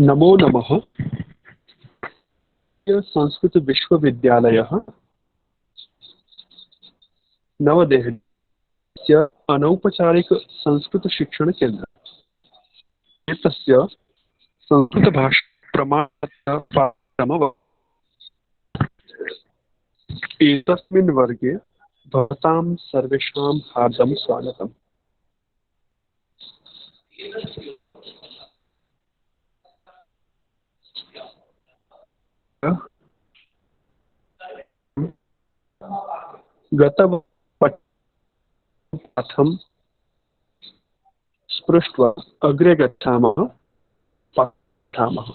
नमो नमः। संस्कृत विश्वविद्यालयः नवदेहलीस्य अनौपचारिक संस्कृत शिक्षण केन्द्रम् एतस्य संस्कृतभाषा प्रमाणपत्रम् एतस्मिन् वर्गे भवतां सर्वेषां हार्दं स्वागतम्। गतपाठं स्पृष्ट्वा अग्रे गच्छामः। पठामः।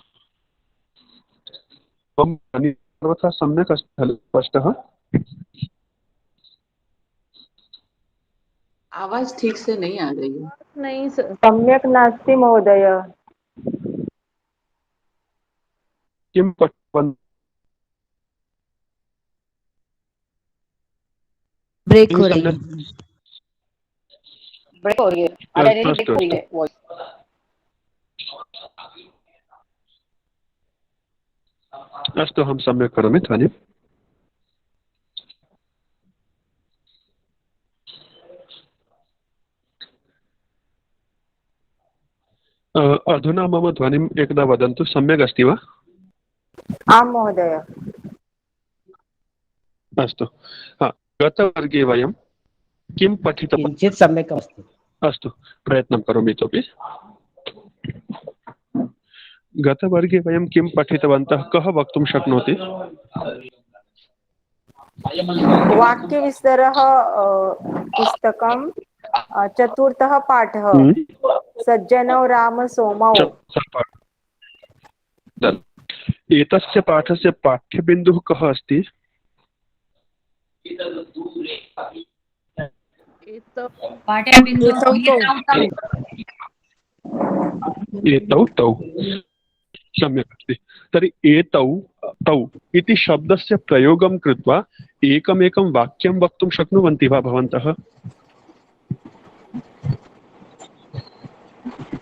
सर्वथा सम्यक् अस्ति खलु? स्पष्टः? आवाज ठीक से नहीं आ रही है। नहीं सम्यक् नास्ति महोदय। किं पठन्? ब्रेक हो रही है। ब्रेक हो रही है। ब्रेक हो रही है वॉइस। अस्तु, अहं सम्यक् करोमि ध्वनिम्। अधुना मम ध्वनिम् एकदा वदन्तु, सम्यक् अस्ति वा? आम् महोदय। अस्तु। गतवर्गे वयं किं पठितवन्तः? किञ्चित् सम्यक् अस्ति। अस्तु, प्रयत्नं करोमि इतोपि। गतवर्गे वयं किं पठितवन्तः? कः वक्तुं शक्नोति? वाक्यविस्तरः पुस्तकं चतुर्थः पाठः सज्जनौ राम सोमौ। एतस्य पाठस्य पाठ्यबिन्दुः कः अस्ति? एतौ तौ सम्यक् अस्ति। तर्हि एतौ तौ इति शब्दस्य प्रयोगं कृत्वा एकमेकं वाक्यं वक्तुं शक्नुवन्ति वा भवन्तः?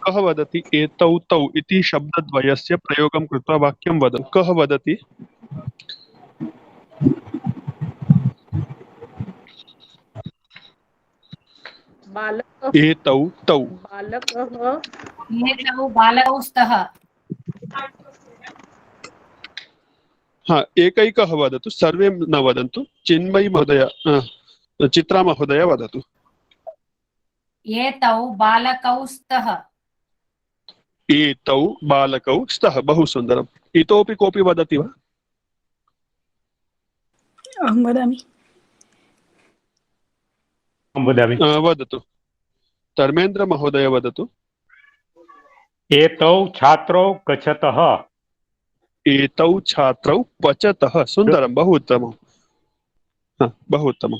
कः वदति? एतौ तौ इति शब्दद्वयस्य प्रयोगं कृत्वा वाक्यं वदतु। कः वदति? एतौ तौ। एतौ बालकौ स्तः। एकैकः वदतु, सर्वे न वदन्तु। चिन्मयी महोदय, चित्रा महोदय वदतु। एतौ बालकौ स्तः। एतौ बालकौ स्तः। बहु सुन्दरम्। इतोपि कोऽपि वदति वा? अहं वदामि। वदतु। धर्मेन्द्र महोदय वदतु। एतौ छात्रौ गच्छतः। एतौ छात्रौ पचतः। सुन्दरं, बहु उत्तमं। बहु उत्तमम्।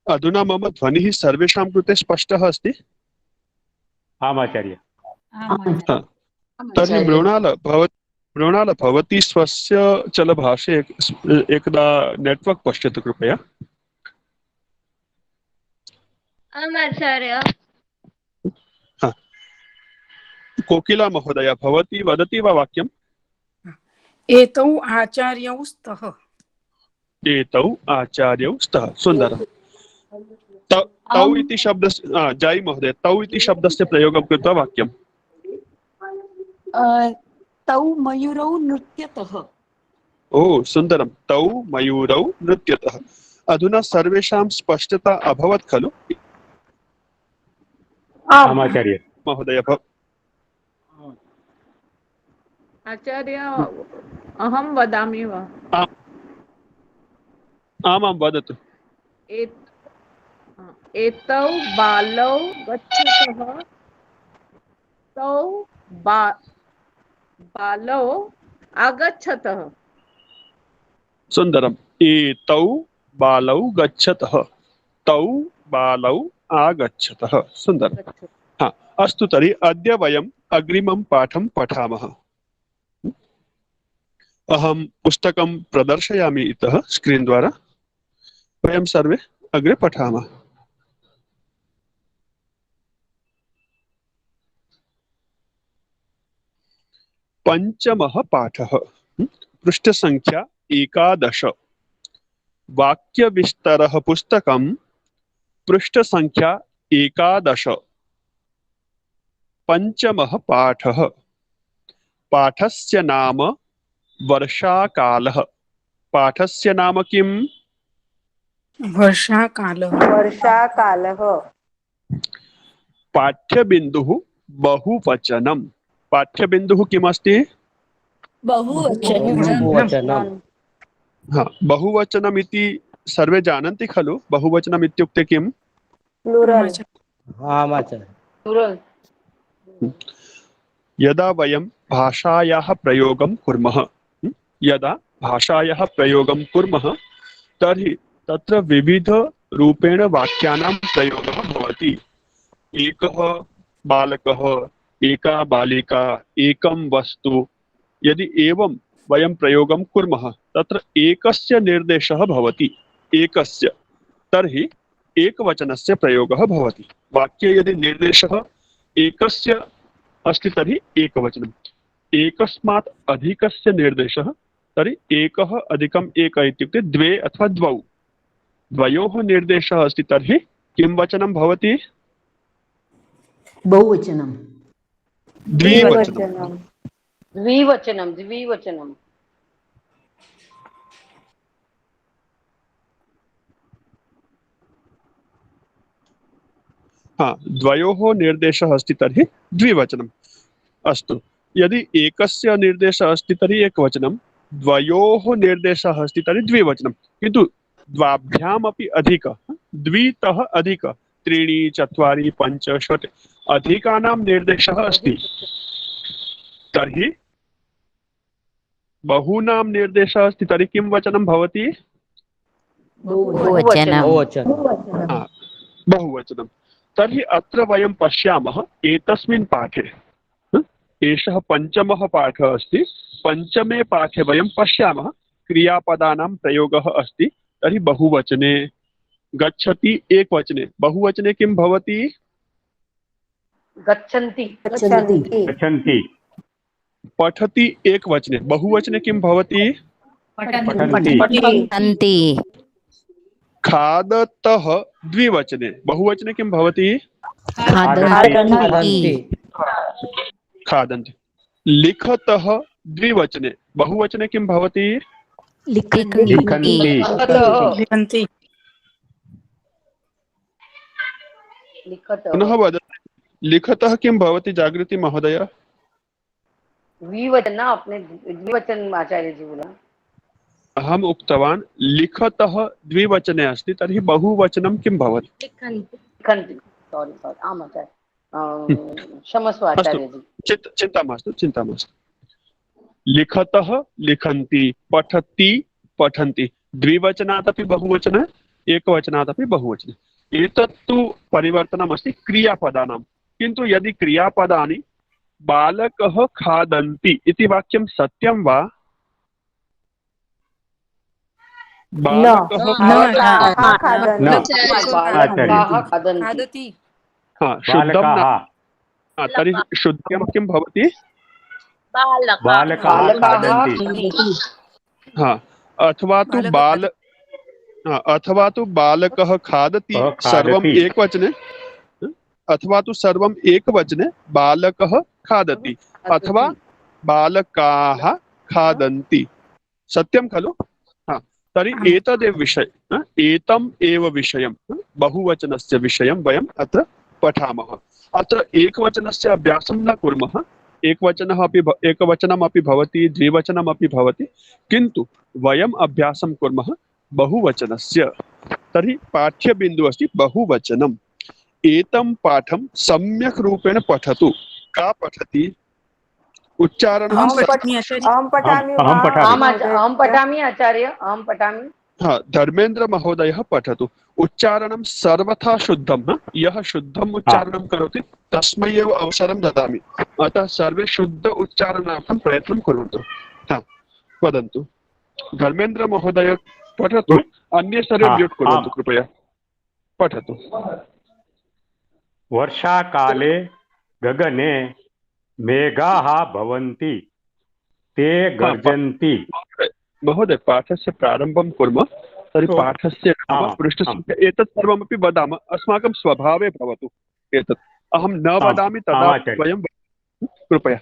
अधुना मम ध्वनिः सर्वेषां कृते स्पष्टः अस्ति? आम् आचार्य। तर्हि मृणाल भवती स्वस्य चलभाषे एकदा नेट्वर्क् पश्यतु कृपया। आम् आचार्य। कोकिला महोदय, भवती वदति वा वाक्यम्? एतौ आचार्यौ स्तः। एतौ आचार्यौ स्तः। सुन्दरम्। तौ इति शब्दस्य जय महोदय, तौ इति शब्दस्य प्रयोगं कृत्वा वाक्यम्। तौ मयूरौ नृत्यतः। ओ सुन्दरं। तौ मयूरौ नृत्यतः। अधुना सर्वेषां स्पष्टता अभवत् खलु? आम् आचार्य। महोदय आचार्य अहं वदामि वा? आमां वदतु। एतौ बालौ गच्छतः। तौ बालौ आगच्छतः। सुन्दरम्। एतौ बालौ गच्छतः। तौ बालौ आगच्छतः। सुन्दरम्। अस्तु, तर्हि अद्य वयम् अग्रिमं पाठं पठामः। अहं पुस्तकं प्रदर्शयामि इतः स्क्रीन् द्वारा। वयं सर्वे अग्रे पठामः। पंचमः पाठः। पृष्ठसंख्या 11। वाक्यविस्तरः पुस्तकं पृष्ठसंख्या 11। पंचमः पाठः। पाठस्य नाम वर्षाकालः। पाठस्य नाम किम्? वर्षाकालः। वर्षाकालः। पाठ्यबिन्दुः बहुवचनं। पाठ्यबिन्दुः किमस्ति? बहुवचनं। हाँ, बहुवचनम् इति सर्वे जानन्ति खलु? बहुवचनम् इत्युक्ते किम्? प्लूरल। आमाचार्य। यदा वयं भाषायाः प्रयोगं कुर्मः, यदा भाषायाः प्रयोगं कुर्मः तर्हि तत्र विविधरूपेण वाक्यानां प्रयोगः भवति। एकः बालकः, एका बालिका, एकं वस्तु, यदि एवं वयं प्रयोगं कुर्मः तत्र एकस्य निर्देशः भवति। एकस्य, तर्हि एकवचनस्य प्रयोगः भवति। वाक्ये यदि निर्देशः एकस्य अस्ति तर्हि एकवचनम्। एकस्मात् अधिकस्य निर्देशः तर्हि एकः अधिकम् एक इत्युक्ते द्वे अथवा द्वौ। द्वयोः निर्देशः अस्ति तर्हि किं वचनं भवति? बहुवचनं। द्विवचनं। द्विवचनं। हाँ, द्वयोः निर्देशः अस्ति तर्हि द्विवचनम्। अस्तु, यदि एकस्य निर्देशः अस्ति तर्हि एकवचनं, द्वयोः निर्देशः अस्ति तर्हि द्विवचनं, किन्तु द्वाभ्यामपि अधिक, द्वितः अधिक, त्रीणि, चत्वारि, पञ्च, षट् अधिकानां निर्देशः अस्ति तर्हि बहूनां निर्देशः अस्ति तर्हि किं वचनं भवति? बहुवचनं। तर्हि अत्र वयं पश्यामः एतस्मिन् पाठे, एषः पञ्चमः पाठः अस्ति। पञ्चमे पाठे वयं पश्यामः क्रियापदानां प्रयोगः अस्ति तर्हि बहुवचने। गच्छति एकवचने, बहुवचने किं भवति? गच्छन्ति। पठति एकवचने, बहुवचने किं भवति? खादतः द्विवचने, बहुवचने किं भवति? खादन्ति। लिखतः द्विवचने, बहुवचने किं भवति? लिखन्ति। पुनः वदतु, लिखतः किं भवति जागृति महोदय? द्विवचन, आपने द्विवचन आचार्य जी बोला। अहम् उक्तवान् लिखतः द्विवचने अस्ति तर्हि बहुवचनं किं भवति? लिखन्ति। सॉरी आम् आचार्य, क्षमस्व आचार्य जी। चिन्ता मास्तु। लिखतः लिखन्ति, पठति पठन्ति, द्विवचनादपि बहुवचन, एकवचनादपि बहुवचन। एतत्तु परिवर्तनमस्ति क्रियापदानां। किन्तु यदि क्रियापदानि बालकः खादन्ति इति वाक्यं सत्यं वा? बालकः खादति। शुद्धं न, तर्हि शुद्धं किं भवति? अथवा तु बालकः खादति सर्वम् एकवचने, अथवा तु सर्वम् एकवचने बालकः खादति, अथवा बालकाः खादन्ति। सत्यं खलु? तर्हि एतदेव विषयः, एतम् एव विषयं, बहुवचनस्य विषयं वयम् अत्र पठामः। अत्र एकवचनस्य अभ्यासं न कुर्मः। एकवचनमपि भवति, द्विवचनमपि भवति, किन्तु वयम् अभ्यासं कुर्मः बहुवचनस्य। तर्हि पाठ्यबिन्दुः अस्ति बहुवचनम्। एतं पाठं सम्यक् रूपेण पठतु। का पठति? उच्चारणं। अहं पठामि आचार्य, अहं पठामि। हाँ, धर्मेन्द्र महोदयः पठतु। उच्चारणं सर्वथा शुद्धं। यः शुद्धम् उच्चारणं करोति तस्मै एव अवसरं ददामि। अतः सर्वे शुद्ध उच्चारणार्थं प्रयत्नं कुर्वन्तु। हाँ, वदन्तु। धर्मेन्द्र महोदय पठतु, अन्ये सर्वे म्यूट् कुर्वन्तु कृपया। पठतु। वर्षाकाले गगने मेघाः भवन्ति। ते गर्जन्ति। महोदय पाठस्य प्रारम्भं कुर्मः। तर्हि ओ, पाठस्य नाम आम्, पृष्ठसङ्ख्या एतत् सर्वमपि वदामः, अस्माकं स्वभावे भवतु एतत्। अहं न आम्, वदामि तदा आमाचार्य। वयं कृपया।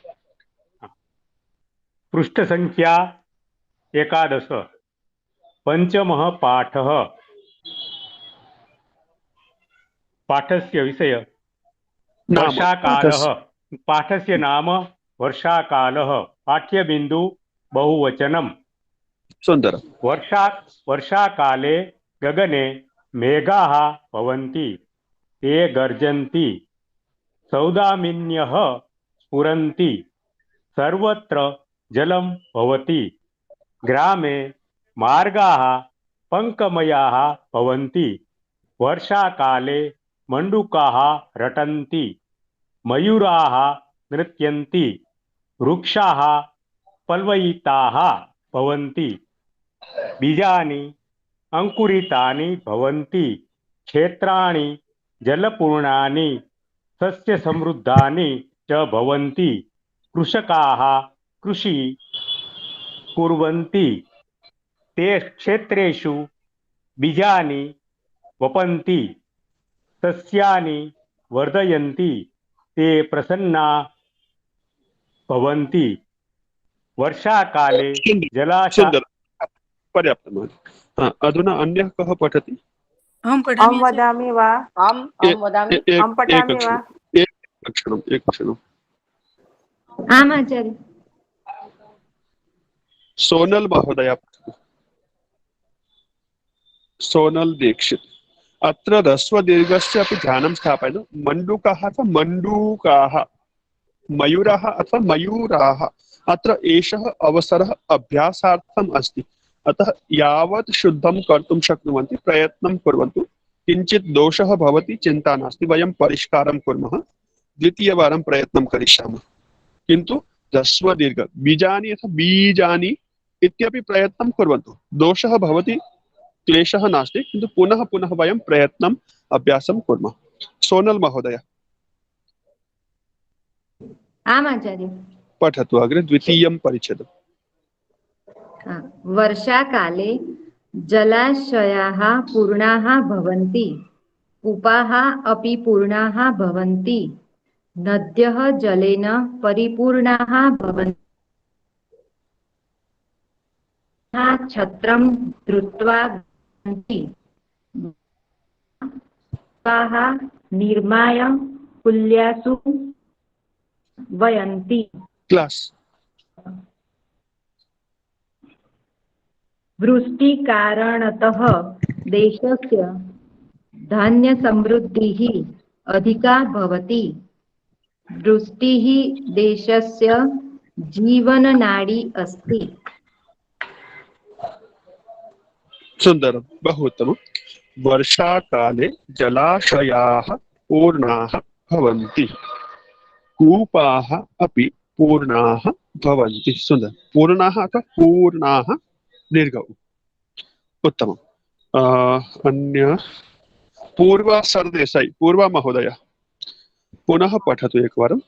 पृष्ठसङ्ख्या 11 पञ्चमः पाठः। पाठस्य विषय नाम वर्षाकालः। पाठस्य नाम वर्षाकालः। पाठ्यबिन्दु बहुवचनम्। सुन्दरं। वर्षाकाले गगने मेघाः भवन्ति, ते गर्जन्ति, सौदामिन्यः स्फुरन्ति, सर्वत्र जलं भवति, ग्रामे मार्गाः पङ्कमयाः भवन्ति, वर्षाकाले मण्डूकाः रटन्ति, मयूराः नृत्यन्ति, वृक्षाः पल्वयिताः भवन्ति, बीजानि अंकुरितानि भवन्ति, क्षेत्राणि जलपूर्णानि सस्यसमृद्धानि च भवन्ति, कृषकाः कृषि कुर्वन्ति, ते क्षेत्रेषु बीजानि वपन्ति, सस्यानि वर्धयन्ति, ते प्रसन्ना भवन्ति, वर्षाकाले जलाशय। सुन्दरं, पर्याप्तं महोदय। अधुना अन्यः कः पठति? अहं वदामि वा? अहं वदामि। अहं पठामि वा? एकक्षणम्। आम् आचार्य। सोनल महोदय। सोनल दीक्षित। अत्र ह्रस्वदीर्घस्य अपि ध्यानं स्थापयतु। मण्डूकाः अथवा मण्डूकाः, मयूराः अथवा मयूराः। अत्र एषः अवसरः अभ्यासार्थम् अस्ति, अतः यावत् शुद्धं कर्तुं शक्नुवन्ति प्रयत्नं कुर्वन्तु। किञ्चित् दोषः भवति चिन्ता नास्ति, वयं परिष्कारं कुर्मः। द्वितीयवारं प्रयत्नं करिष्यामः। किन्तु ह्रस्वदीर्घ बीजानि अथवा बीजानि इत्यपि प्रयत्नं कुर्वन्तु। दोषः भवति, क्लेशः नास्ति, किन्तु पुनः पुनः वयं प्रयत्नम् अभ्यासं कुर्मः। सोनल महोदय आम् आचार्य। पठतु अग्रे द्वितीयं परिच्छेदम्। वर्षाकाले जलाशयाः पूर्णाः भवन्ति, कूपाः अपि पूर्णाः भवन्ति, नद्यः जलेन परिपूर्णाः भवन्ति, छत्रं धृत्वा गच्छन्ति, कूपाः निर्माय कुल्यासु वयन्ति। क्लास। वृष्टिकारणतः देशस्य धान्यसमृद्धिः अधिका भवति। वृष्टिः देशस्य जीवननाडी अस्ति। सुन्दरं, बहु उत्तमं। वर्षाकाले जलाशयाः पूर्णाः भवन्ति, कूपाः अपि पूर्णाः भवन्ति। सुन्दरं। पूर्णाः अथवा पूर्णाः दीर्घौ। उत्तमम्। अन्य पूर्वा सरदेसाई, पूर्वा महोदय पुनः पठतु एकवारं।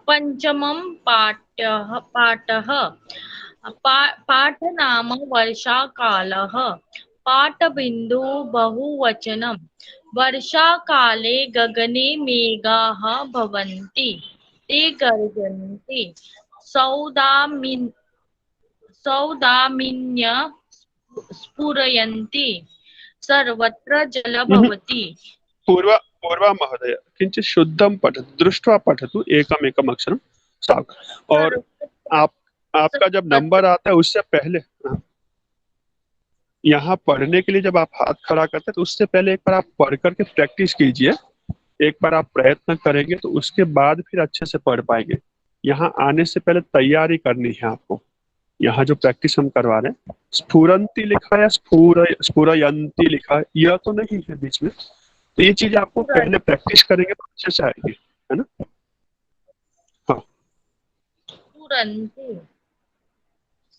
पञ्चमं पाठः। पाठनाम वर्षाकालः। पाठबिन्दु बहुवचनं। वर्षाकाले गगने मेघाः भवन्ति, ते गर्जन्ति, सौदामिन्य स्फुरयन्ति, सर्वत्र जल भवति। पूर्वा महोदय किंचित शुद्धं पठतु, दृष्ट्वा पठतु, एकमेकम् अक्षरं साफ। और आपका जब नंबर आता है उससे पहले, यहाँ पढ़ने के लिए जब आप हाथ खड़ा करते हैं तो उससे पहले एक बार आप पढ़ करके प्रैक्टिस कीजिए। एक बार आप प्रयत्न करेंगे तो उसके बाद फिर अच्छे से पढ़ पाएंगे। यहाँ आने से पहले तैयारी करनी है आपको। यहाँ जो प्रैक्टिस हम करवा रहे हैं, स्फुरंती लिखा या स्फुरयंती लिखा है, यह तो नहीं है बीच में। तो ये चीज आपको पहले प्रैक्टिस करेंगे तो अच्छे से आएगी, है ना? हाँ।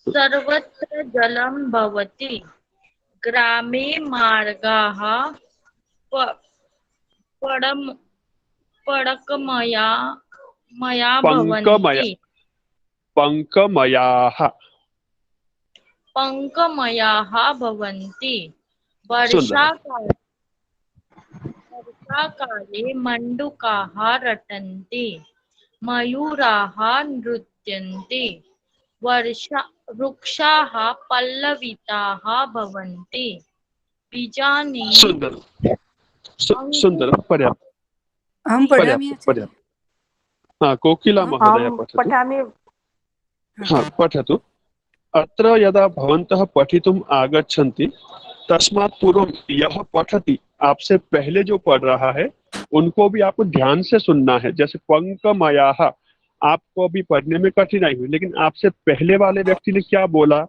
सर्वत्र जलं भवति, ग्रामे मार्गाः पडकमया मया पंकमया भवन्ति पंकमयाः पङ्कमयाः भवन्ति सुंदर वर्षाकाले मण्डूकाः रटन्ति मयूराः नृत्यन्ति वृक्षाः पल्लविताः भवन्ति बीजानि सुंदर सुंदर पर्याप्त अहं पठामि पर्याप्त पर्याप्त हाँ कोकिला महोदय अहं पठतु पठामि हाँ पठतु अत्र यदा भवन्तः पठितुम् आगच्छन्ति तस्मात् पूर्वं यः पठति आपसे पहले जो पढ़ रहा है उनको भी आपको ध्यान से सुनना है। जैसे पंकमयाः आपको अभी पढ़ने में कठिनाई हुई, लेकिन आपसे पहले वाले व्यक्ति ने क्या बोला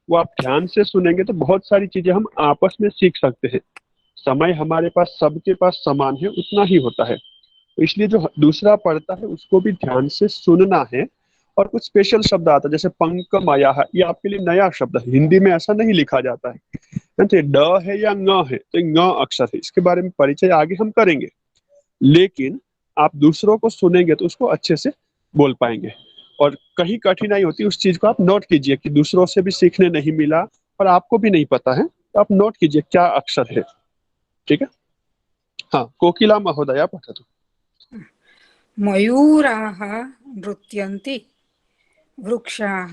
वो आप ध्यान से सुनेंगे तो बहुत सारी चीजें हम आपस में सीख सकते हैं। समय हमारे पास सबके पास समान है, उतना ही होता है, तो इसलिए जो दूसरा पढ़ता है उसको भी ध्यान से सुनना है। और कुछ स्पेशल शब्द आता है जैसे पंकमयाः, ये आपके लिए नया शब्द है, हिंदी में ऐसा नहीं लिखा जाता है। तो ड है या ङ है, तो ङ अक्षर है, इसके बारे में परिचय आगे हम करेंगे, लेकिन आप दूसरों को सुनेंगे तो उसको अच्छे से बोल पाएंगे। और कहीं कठिनाई होती है उस चीज को आप नोट कीजिए कि दूसरों से भी सीखने नहीं मिला और आपको भी नहीं पता है, तो आप नोट कीजिए क्या अक्षर है। ठीक है, हाँ कोकिला महोदया पठतु। मयूराः नृत्यन्ति वृक्षाः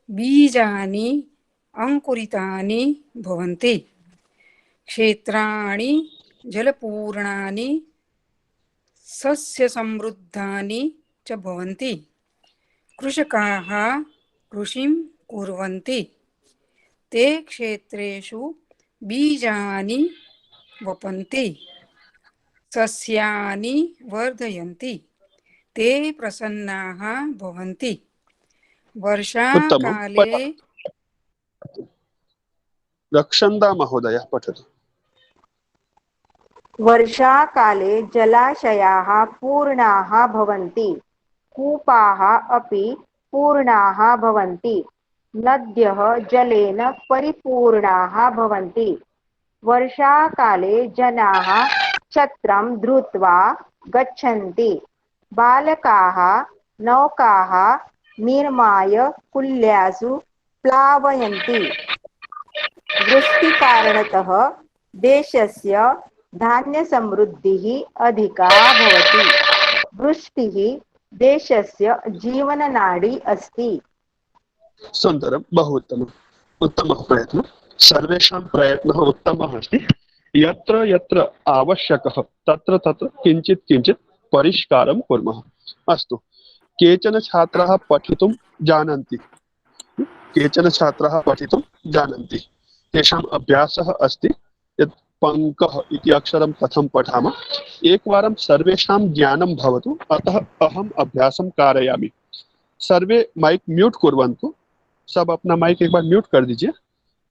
बीजानि अंकुरितानि भवन्ति क्षेत्राणि जलपूर्णानि सस्यसमृद्धानि च भवन्ति कृषकाः कृषिं कुर्वन्ति ते क्षेत्रेषु बीजानि वपन्ति सस्यानि वर्धयन्ति ते प्रसन्नाः भवन्ति वर्षाकाले रक्षन्दा महोदय पठतु। वर्षाकाले जलाशयाः पूर्णाः भवन्ति कूपाः अपि पूर्णाः भवन्ति नद्यः जलेन परिपूर्णाः भवन्ति वर्षाकाले जनाः छत्रं धृत्वा गच्छन्ति बालकाः नौकाः निर्माय कुल्यासु प्लावयन्ति वृष्टिकारणतः देशस्य धान्यसमृद्धिः अधिका भवति वृष्टिः देशस्य जीवननाडी अस्ति। सुन्दरं, बहु उत्तमम्, उत्तमः प्रयत्नः, सर्वेषां प्रयत्नः उत्तमः अस्ति। यत्र यत्र आवश्यकः तत्र तत्र किञ्चित् किञ्चित् परिष्कारं कुर्मः। अस्तु, केचन छात्राः पठितुं जानन्ति, केचन छात्राः पठितुं जानन्ति, तेषाम् अभ्यासः अस्ति यत् पङ्कः इति अक्षरं कथं पठामः। एकवारं सर्वेषां ज्ञानं भवतु, अतः अहम् अभ्यासं कारयामि। सर्वे माइक म्यूट कुर्वन्तु, सब अपना माइक एक बार म्यूट कर दीजिए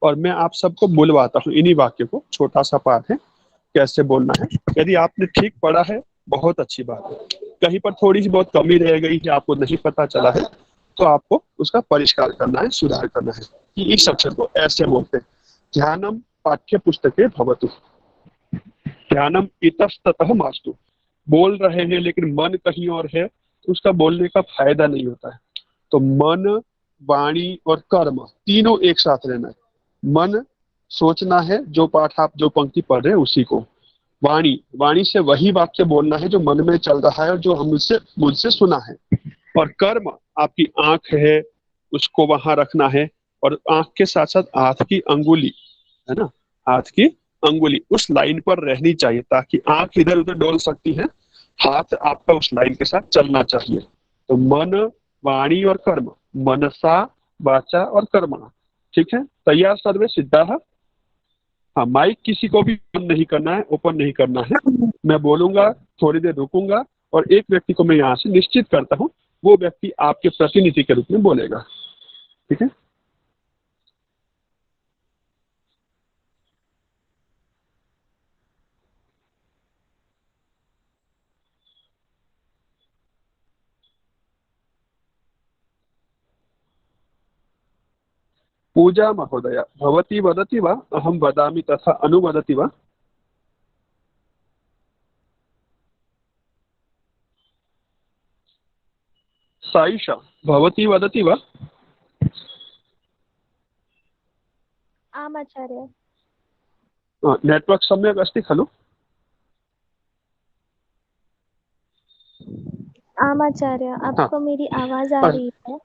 और मैं आप सबको बुलवाता हूँ इन्हीं वाक्य को। छोटा सा पाठ है, कैसे बोलना है। यदि आपने ठीक पढ़ा है बहुत अच्छी बात है, कहीं पर थोड़ी सी बहुत कमी रह गई है, आपको नहीं पता चला है, तो आपको उसका परिष्कार करना है, सुधार करना है कि इस अक्षर को ऐसे बोलते हैं। ध्यानम पाठ्य पुस्तके भवतु, ध्यानम इतस्ततः मास्तु। बोल रहे हैं लेकिन मन कहीं और है, तो उसका बोलने का फायदा नहीं होता है। तो मन, वाणी और कर्म तीनों एक साथ रहना है। मन सोचना है, जो पाठ आप जो पंक्ति पढ़ रहे हैं उसी को। वाणी, वाणी से वही वाक्य बोलना है जो मन में चल रहा है और जो हम मुझसे सुना है। और कर्म, आपकी आंख है उसको वहां रखना है, और आंख के साथ साथ हाथ की अंगुली है ना, हाथ की अंगुली उस लाइन पर रहनी चाहिए, ताकि आंख इधर उधर डोल सकती है, हाथ आपका उस लाइन के साथ चलना चाहिए। तो मन, वाणी और कर्म, मनसा वाचा और कर्मणा। ठीक है, तैयार सर्वे सिद्धाः। हाँ, माइक किसी को भी बंद नहीं करना है, ओपन नहीं करना है। मैं बोलूंगा, थोड़ी देर रुकूंगा और एक व्यक्ति को मैं यहाँ से निश्चित करता हूँ, वो व्यक्ति आपके प्रतिनिधि के रूप में बोलेगा। ठीक है, पूजा महोदय, भवती वदति वा अहं वदामि तथा अनुवदति वा? साईशा भवती वदति वा? आम् आचार्य। नेटवर्क सम्यक् अस्ति खलु? आम् आचार्य, आपको मेरी आवाज आ रही है?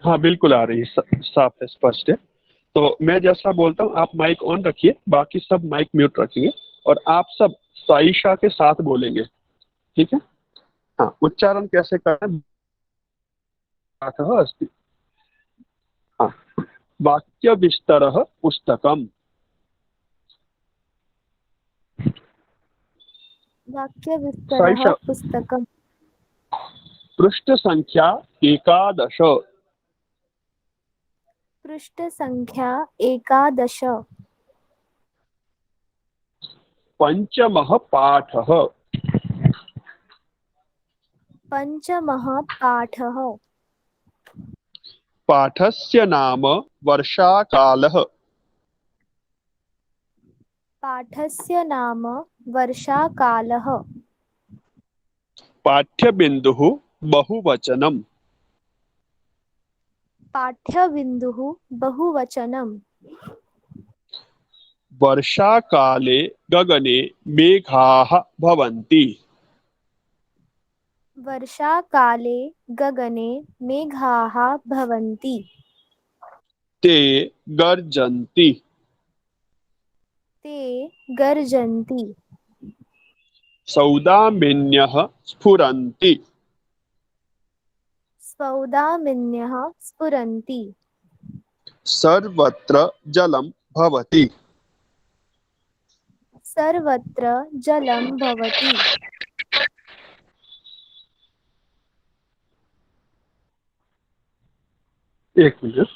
हाँ बिल्कुल आ रही है, साफ है, स्पष्ट है। तो मैं जैसा बोलता हूँ आप माइक ऑन रखिए, बाकी सब माइक म्यूट रखिए और आप सब साईशा के साथ बोलेंगे, ठीक है? हाँ, उच्चारण कैसे करना अस्ति। हाँ, वाक्य विस्तारः पुस्तकम्। वाक्यविस्तरः साईशा, पुस्तकम्। पृष्ठ संख्या 11। पृष्ठसङ्ख्या 11। पंचमः पाठः। पञ्चमः पाठः। पाठस्य नाम वर्षाकालः। पाठस्य नाम वर्षाकालः। पाठ्यबिन्दुः बहुवचनम्। पाठ्यबिन्दुः बहुवचनम्। वर्षाकाले गगने मेघाः भवन्ति। वर्षाकाले गगने मेघाः भवन्ति। ते गर्जन्ति। ते गर्जन्ति। सौदामिन्यः स्फुरन्ति। सौदामिन्यः स्फुरन्ति। सर्वत्र जलं भवति। सर्वत्र जलं भवति। एक मिनट।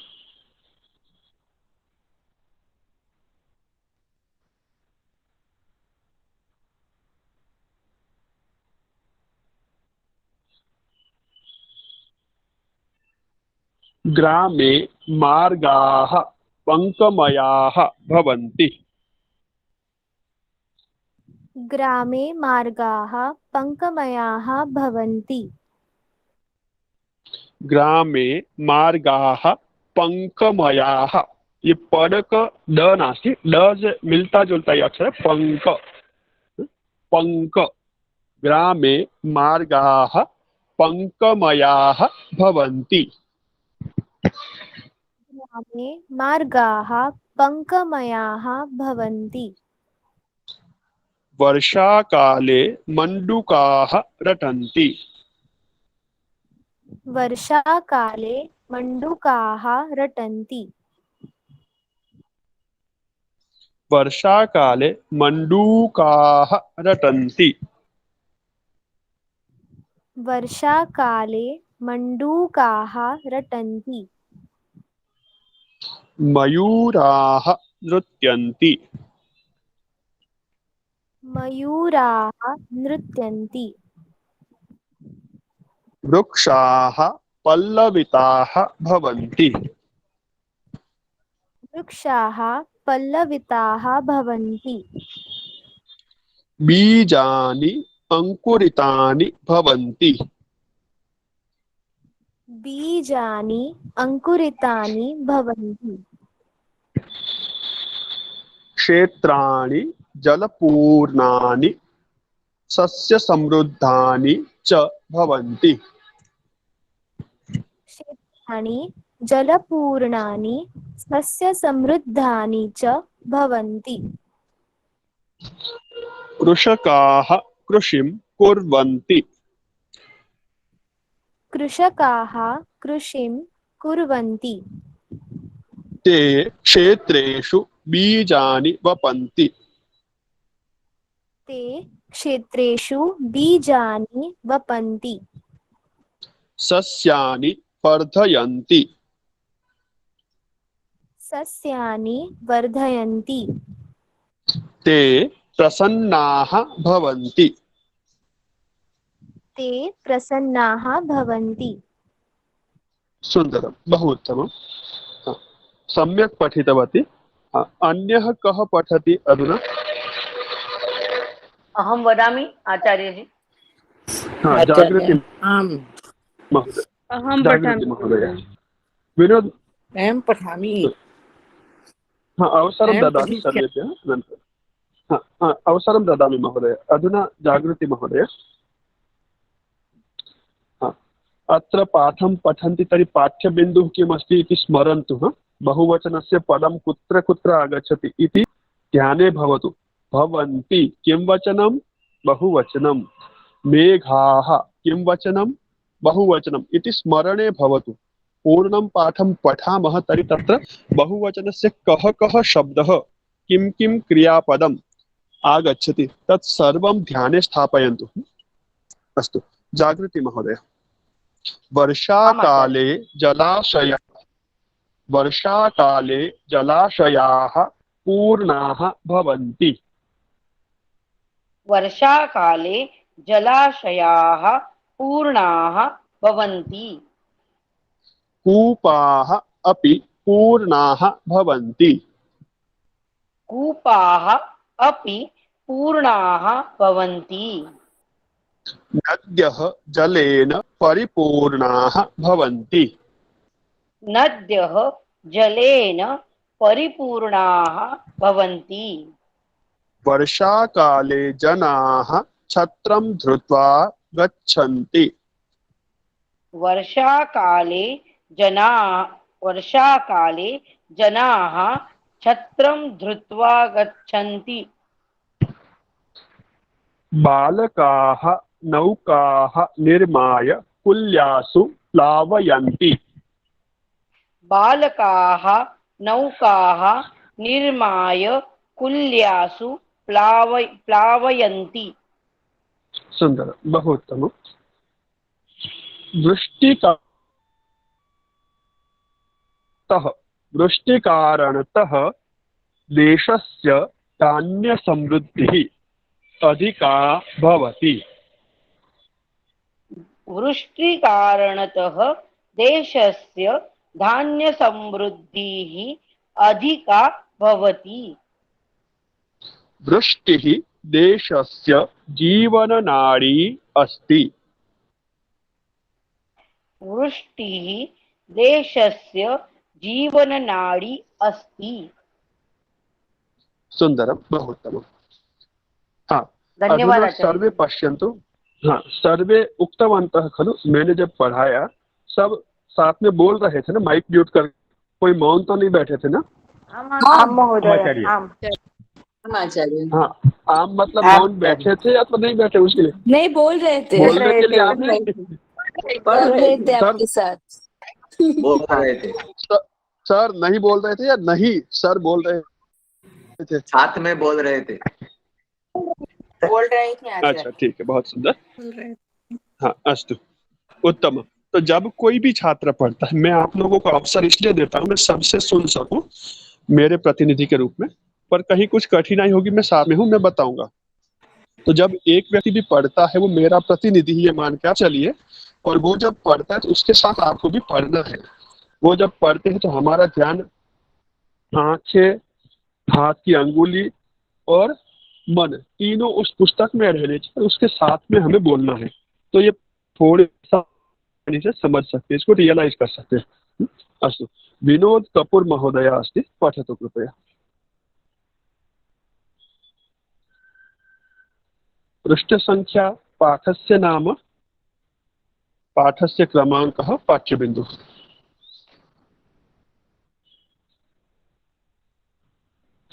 ग्रामे मार्गाः पङ्कमयाः भवन्ति। ग्रामे मार्गाः पङ्कमयाः भवन्ति। ग्रामे मार्गाः पङ्कमयाः, ये पद का ड नास्ति, ड से मिलता जुलता ही अक्षर है, पंक। पंक। ग्रामे मार्गाः पङ्कमयाः भवन्ति। ग्रामे मार्गाः पङ्कमयाः भवन्ति। वर्षाकाले मण्डूकाः रटन्ति। वर्षाकाले मण्डूकाः रटन्ति। वर्षाकाले मण्डूकाः रटन्ति। वर्षाकाले मण्डूकाः रटन्ति। मयूराः नृत्यन्ति। मयूराः नृत्यन्ति। वृक्षाः पल्लविताः भवन्ति। वृक्षाः पल्लविताः भवन्ति। बीजानि अंकुरितानि भवन्ति। बीजानि अंकुरितानि भवन्ति। क्षेत्राणि जलपूर्णानि सस्यसमृद्धानि च भवन्ति। क्षेत्राणि जलपूर्णानि सस्यसमृद्धानि च भवन्ति। कृषकाः कृषिं कुर्वन्ति। कृषकाः कृषिं कुर्वन्ति। ते क्षेत्रेषु बीजानि वपन्ति। ते क्षेत्रेषु बीजानि वपन्ति। सस्यानि वर्धयन्ति। सस्यानि वर्धयन्ति। ते प्रसन्नाः भवन्ति। ते प्रसन्नाः भवन्ति। सुन्दरं, बहु उत्तमं। सम्यक् पठितवती। अन्यः कः पठति अधुना? अहं वदामि आचार्यजी। जागृति। आम् महोदय, अहं जागृति पठामि। महोदय, विनोद अहं पठामि। अवसरं अहं ददामि सर्वेभ्यः अनन्तरं अवसरं ददामि महोदय। अधुना जागृति महोदय। अत्र पाठं पठन्ति तर्हि पाठ्यबिन्दुः किमस्ति इति स्मरन्तु। बहुवचनस्य पदं कुत्र कुत्र आगच्छति इति ध्याने भवतु। भवन्ति किं वचनं? बहुवचनं। मेघाः किं वचनं? बहुवचनम् इति स्मरणे भवतु। पूर्णं पाठं पठामः तर्हि तत्र बहुवचनस्य कः कः शब्दः, किं किं क्रियापदम् आगच्छति तत् सर्वं ध्याने स्थापयन्तु। अस्तु, जागृति महोदय। वर्षाकाले जलाशयाः पूर्णाः भवन्ति। वर्षाकाले जलाशयाः पूर्णाः भवन्ति। कूपाः अपि पूर्णाः भवन्ति। कूपाः अपि पूर्णाः भवन्ति। नद्यः जलेन परिपूर्णाः भवन्ति। नद्यः जलेन परिपूर्णाः भवन्ति। वर्षाकाले जनाः छत्रं धृत्वा गच्छन्ति। वर्षाकाले जनाः छत्रं धृत्वा गच्छन्ति। बालकाः नौकाः निर्माय कुल्यासु प्लावयन्ति। बालकाः नौकाः निर्माय कुल्यासु प्लावयन्ति। सुंदर, बहु उत्तमम्। वृष्टिकारणतः देशस्य धान्यसमृद्धिः अधिका भवति। वृष्टिकारणतः देशस्य धान्यसमृद्धिः अधिका भवति। वृष्टिः देशस्य जीवननाडी अस्ति। वृष्टिः देशस्य जीवननाडी अस्ति। सुंदरं, बहु उत्तमम्। धन्यवाद अधुना आचार्य। सर्वे पश्यन्तु। सर्वे उक्तवन्तः खलु, मैंने जब पढ़ाया सब साथ में बोल रहे थे ना, माइक म्यूट कर, कोई मौन तो नहीं बैठे थे ना? आम महोदय, आम। आचार्य। हाँ, आम मतलब मौन बैठे थे या तो नहीं बैठे उसके लिए? नहीं, बोल रहे थे। बोलने के लिए आपने पढ़ रहे थे आपके साथ। बोल रहे थे। सर नहीं बोल रहे थे या नहीं सर बोल रहे थे? साथ में बोल रहे थे। बोल रहे थे आचार्य। अच्छा, ठीक है, बहुत सुंदर। हाँ, अस्तु, उत्तम। तो जब कोई भी छात्र पढ़ता है, मैं आप लोगों को अवसर इसलिए देता हूँ मैं सबसे सुन सकूं मेरे प्रतिनिधि के रूप में, पर कहीं कुछ कठिनाई होगी मैं साथ में हूँ, मैं बताऊंगा। तो जब एक व्यक्ति भी पढ़ता है वो मेरा प्रतिनिधि ही है मान के चलिए, और वो जब पढ़ता है तो उसके साथ आपको भी पढ़ना है। वो जब पढ़ते हैं तो हमारा ध्यान आंखें, हाथ की अंगुली और मन तीनों उस पुस्तक में रहने चाहिए, उसके साथ में हमें बोलना है। तो ये थोड़े सा से समझ सकते हैं, इसको रियलाइज कर सकते हैं। अस्तु, विनोद कपूर महोदय अस्ति, पठतु कृपया। पृष्ठसंख्या, पाठस्य नाम, पाठस्य क्रमाङ्कः, पाठ्यबिन्दुः।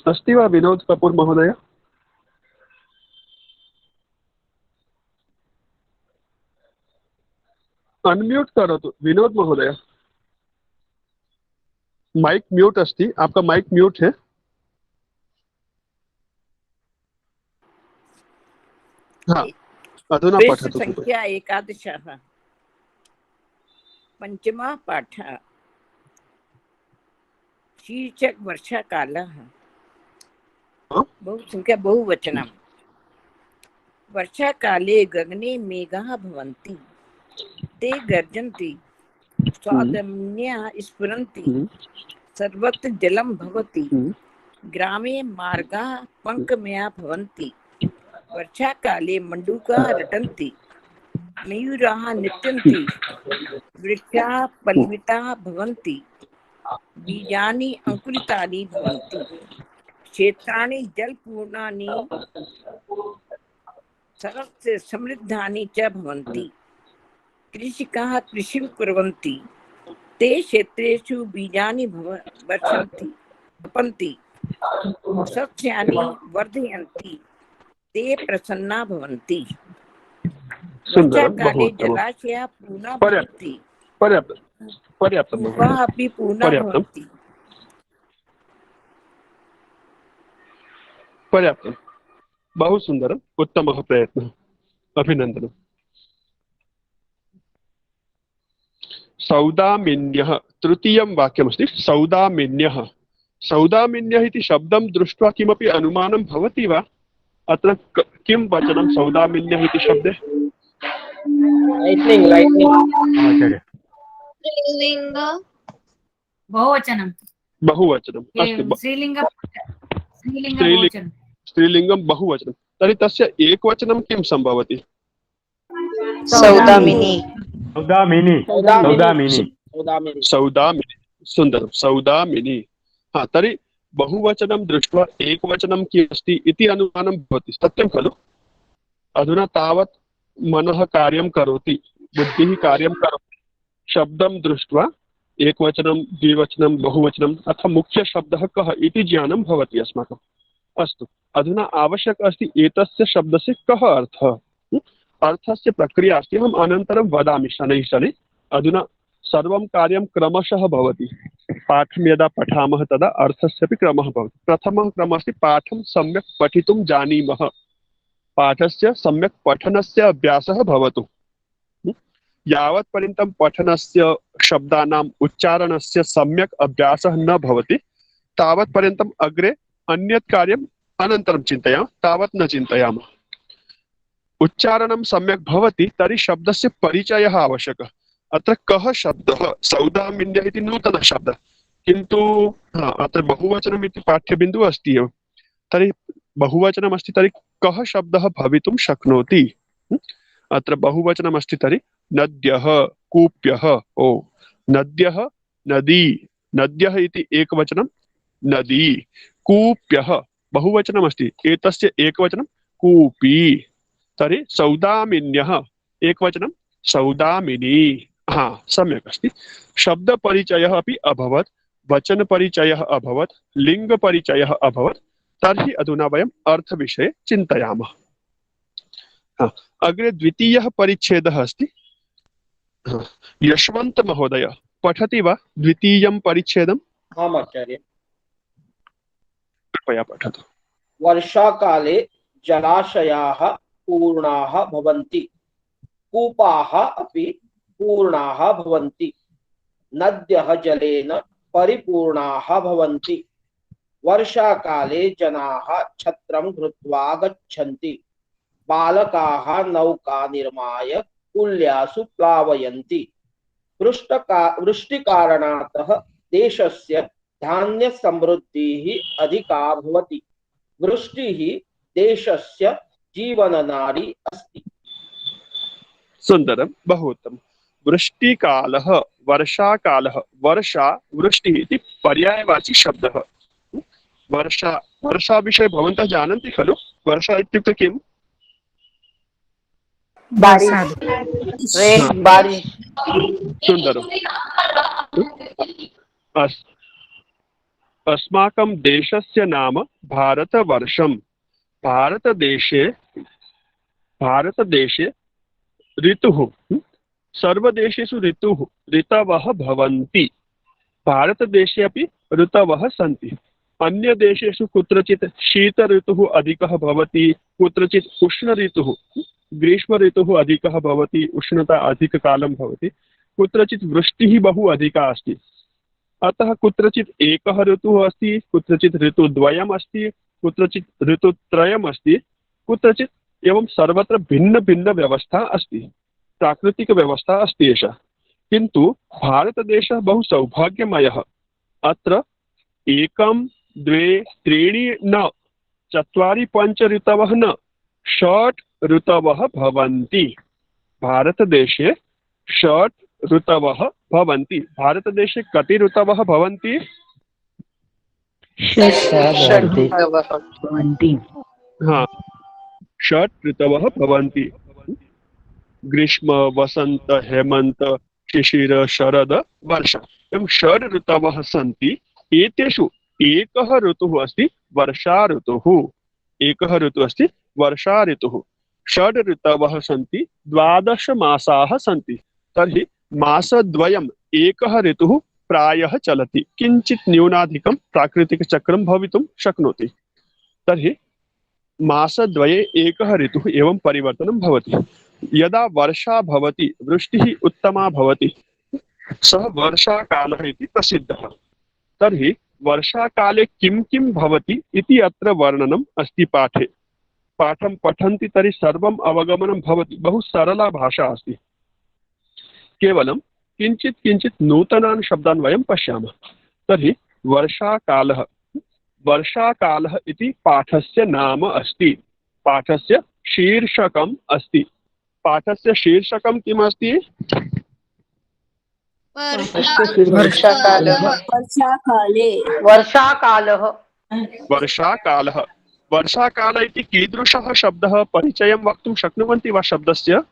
अस्ति वा विनोद कपूर महोदय? अनम्यूट करोतु विनोद महोदय। माइक म्यूट अस्ति, आपका माइक म्यूट है। हाँ, अधुना पठतु। संख्या एकादशः, पंचमः पाठः, शीर्षक वर्षाकालः, बहुसंख्या बहुवचनम्। वर्षाकाले गगने मेघाः भवन्ति, ते गर्जन्ति, स्वादम्याः स्फुरन्ति, सर्वत्र जलं भवति, ग्रामे मार्गाः पङ्कमयाः भवन्ति, वर्षाकाले मण्डूकाः रटन्ति, मयूराः नृत्यन्ति, वृक्षाः पल्लविताः भवन्ति, बीजानि अंकुरितानि भवन्ति, क्षेत्राणि जलपूर्णानि सरस्य समृद्धानि च भवन्ति, कृषिकाः कृषिं कुर्वन्ति, ते क्षेत्रेषु बीजानि वर्षन्ति, वपन्ति, सस्यानि वर्धयन्ति, ते प्रसन्ना भवन्ति। वर्षाकाले जलाशयाः पूर्णा भवन्ति, कूपाः अपि पूर्णा भवन्ति। पर्याप्तं, बहु सुन्दरम्, उत्तमः प्रयत्नः, अभिनन्दनम्। सौदामिन्यः तृतीयं वाक्यमस्ति। सौदामिन्यः, सौदामिन्यः इति शब्दं दृष्ट्वा किमपि अनुमानं भवति वा? अत्र किं वचनं सौदामिन्यः इति शब्दे? बहुवचनं। बहुवचनम्, अस्तु। स्त्रीलिङ्गं बहुवचनं, तर्हि तस्य एकवचनं किं सम्भवति? सौदामिनी। सौदामिनी, सुन्दरं, सौदामिनी। हा, तर्हि बहुवचनं दृष्ट्वा एकवचनं किम् अस्ति इति अनुमानं भवति, सत्यं खलु? अधुना तावत् मनः कार्यं करोति, बुद्धिः कार्यं करोति, शब्दं दृष्ट्वा एकवचनं, द्विवचनं, बहुवचनं अथ मुख्यशब्दः कः इति ज्ञानं भवति अस्माकम्। अस्तु, अधुना आवश्यकः अस्ति एतस्य शब्दस्य कः अर्थः। अर्थस्य प्रक्रिया अस्ति, अहम् अनन्तरं वदामि शनैः शनैः। अधुना सर्वं कार्यं क्रमशः भवति। पाठं यदा पठामः तदा अर्थस्यपि क्रमः भवति। प्रथमः क्रमः अस्ति पाठं सम्यक् पठितुं जानीमः, पाठस्य सम्यक् पठनस्य अभ्यासः भवतु। यावत् पर्यन्तं पठनस्य, शब्दानाम् उच्चारणस्य सम्यक् अभ्यासः न भवति तावत् पर्यन्तम् अग्रे अन्यत् कार्यम् अनन्तरं चिन्तयामः, तावत् न चिन्तयामः। उच्चारणं सम्यक् भवति तर्हि शब्दस्य परिचयः आवश्यकः। अत्र कः शब्दः? सौदामिन्यः इति नूतनः शब्दः, किन्तु अत्र बहुवचनम् इति पाठ्यबिन्दुः अस्ति एव। तर्हि बहुवचनमस्ति, तर्हि कः शब्दः भवितुं शक्नोति? अत्र बहुवचनमस्ति, तर्हि नद्यः, कूप्यः। ओ, नद्यः, नदी, नद्यः इति एकवचनं नदी, कूप्यः बहुवचनमस्ति, एतस्य एकवचनं कूपी। तर्हि सौदामिन्यः एकवचनं सौदामिनी। हा, सम्यक् अस्ति। शब्दपरिचयः अपि अभवत्, वचनपरिचयः अभवत्, लिङ्गपरिचयः अभवत्। तर्हि अधुना वयम् अर्थविषये चिन्तयामः। अग्रे द्वितीयः परिच्छेदः अस्ति। यशवन्त महोदय पठति वा द्वितीयं परिच्छेदम्? आम् आचार्य। कृपया पठतु। वर्षाकाले जलाशयाः पूर्णाः भवन्ति, कूपाः अपि पूर्णाः भवन्ति, नद्यः जलेन परिपूर्णाः भवन्ति, वर्षाकाले जनाः छत्रं धृत्वा गच्छन्ति, बालकाः नौका निर्माय कुल्यासु प्लावयन्ति, वृष्टिकारणातः देशस्य धान्य समृद्धिः अधिका भवति, वृष्टिः देशस्य जीवननाडी अस्ति। सुन्दरं, बहु उत्तमं। वृष्टिकालः, वर्षाकालः, वर्षा, वृष्टिः इति पर्यायवाची शब्दः। वर्षा, वर्षा विषये भवन्तः जानन्ति खलु? वर्षा इत्युक्ते किम्? सुन्दरम्। अस्माकं देशस्य नाम भारतवर्षं। भारतदेशे ऋतुः, सर्वदेशेषु ऋतवः भवन्ति। भारतदेशे अपि ऋतवः सन्ति। अन्य देशेषु कुत्रचित् शीत ऋतुः अधिकः भवति, कुत्रचित् उष्ण ऋतुः, ग्रीष्म ऋतुः अधिकः भवति, उष्णता अधिककालं भवति, कुत्रचित् वृष्टिः बहु अधिका अस्ति। अतः कुत्रचित् एकः ऋतुः अस्ति, कुत्रचित् ऋतुद्वयम् अस्ति, कुत्रचित् ऋतुत्रयम् अस्ति, कुत्रचित् एवं सर्वत्र भिन्न भिन्न व्यवस्था अस्ति, प्राकृतिक व्यवस्था अस्ति एषा। किन्तु भारतदेशः बहु सौभाग्यमयः। अत्र एकं, द्वे, त्रीणि न, चत्वारि, पञ्च ऋतवः न, षट् ऋतवः भवन्ति। भारतदेशे षट् ऋतवः भवन्ति। भारतदेशे कति ऋतवः भवन्ति? हाँ, षट् ऋतवः भवन्ति। ग्रीष्म, वसंत, हेमंत, शिशिर, शरद, वर्षा। एवं षड् ऋतवः सन्ति। एतेषु एकः ऋतुः अस्ति वर्षा ऋतुः। एकः ऋतुः अस्ति वर्षा ऋतुः। षड् ऋतवः सन्ति, 12 मासाः सन्ति। तर्हि मासद्वयम् एकः ऋतुः प्रायः चलति, किञ्चित् न्यूनाधिकं प्राकृतिकचक्रं भवितुं शक्नोति। तर्हि मासद्वये एकः ऋतुः एवं परिवर्तनं भवति। यदा वर्षा भवति, वृष्टिः उत्तमा भवति, सः वर्षाकालः इति प्रसिद्धः। तर्हि वर्षाकाले किं किं भवति इति अत्र वर्णनम् अस्ति पाठे। पाठं पठन्ति तर्हि सर्वम् अवगमनं भवति। बहु सरला भाषा अस्ति। केवलं किञ्चित् किञ्चित् नूतनान् शब्दान् वयं पश्यामः। तर्हि वर्षाकालः, वर्षाकालः इति पाठस्य नाम अस्ति। पाठस्य शीर्षकम् अस्ति। पाठस्य शीर्षकं किम् अस्ति? वर्षाकालः। वर्षाकालः। वर्षाकाल इति कीदृशः शब्दः? परिचयं वक्तुं शक्नुवन्ति वा शब्दस्य?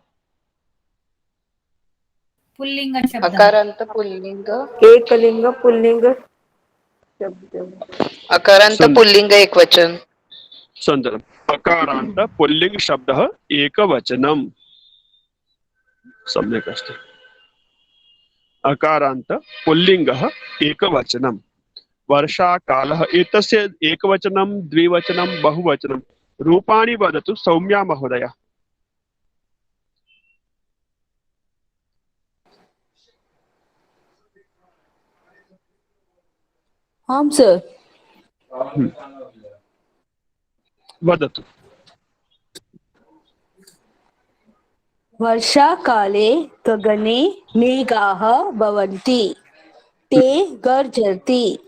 पुल्लिङ्गशब्दः। अकारान्त पुल्लिङ्ग एकलिंग पुल्लिंग अकारान्त पुल्लिङ्ग एकवचन। सुन्दरम्। अकारान्त पुल्लिङ्ग शब्दः एकवचनं। सम्यक् अस्ति। अकारान्त पुल्लिङ्गः एकवचनं। वर्षाकालः एतस्य एकवचनं, द्विवचनं, बहुवचनं रूपाणि वदतु सौम्या महोदय। आम् सर। वदतु। वर्षाकाले गगने मेघाः भवन्ति, ते गर्जन्ति।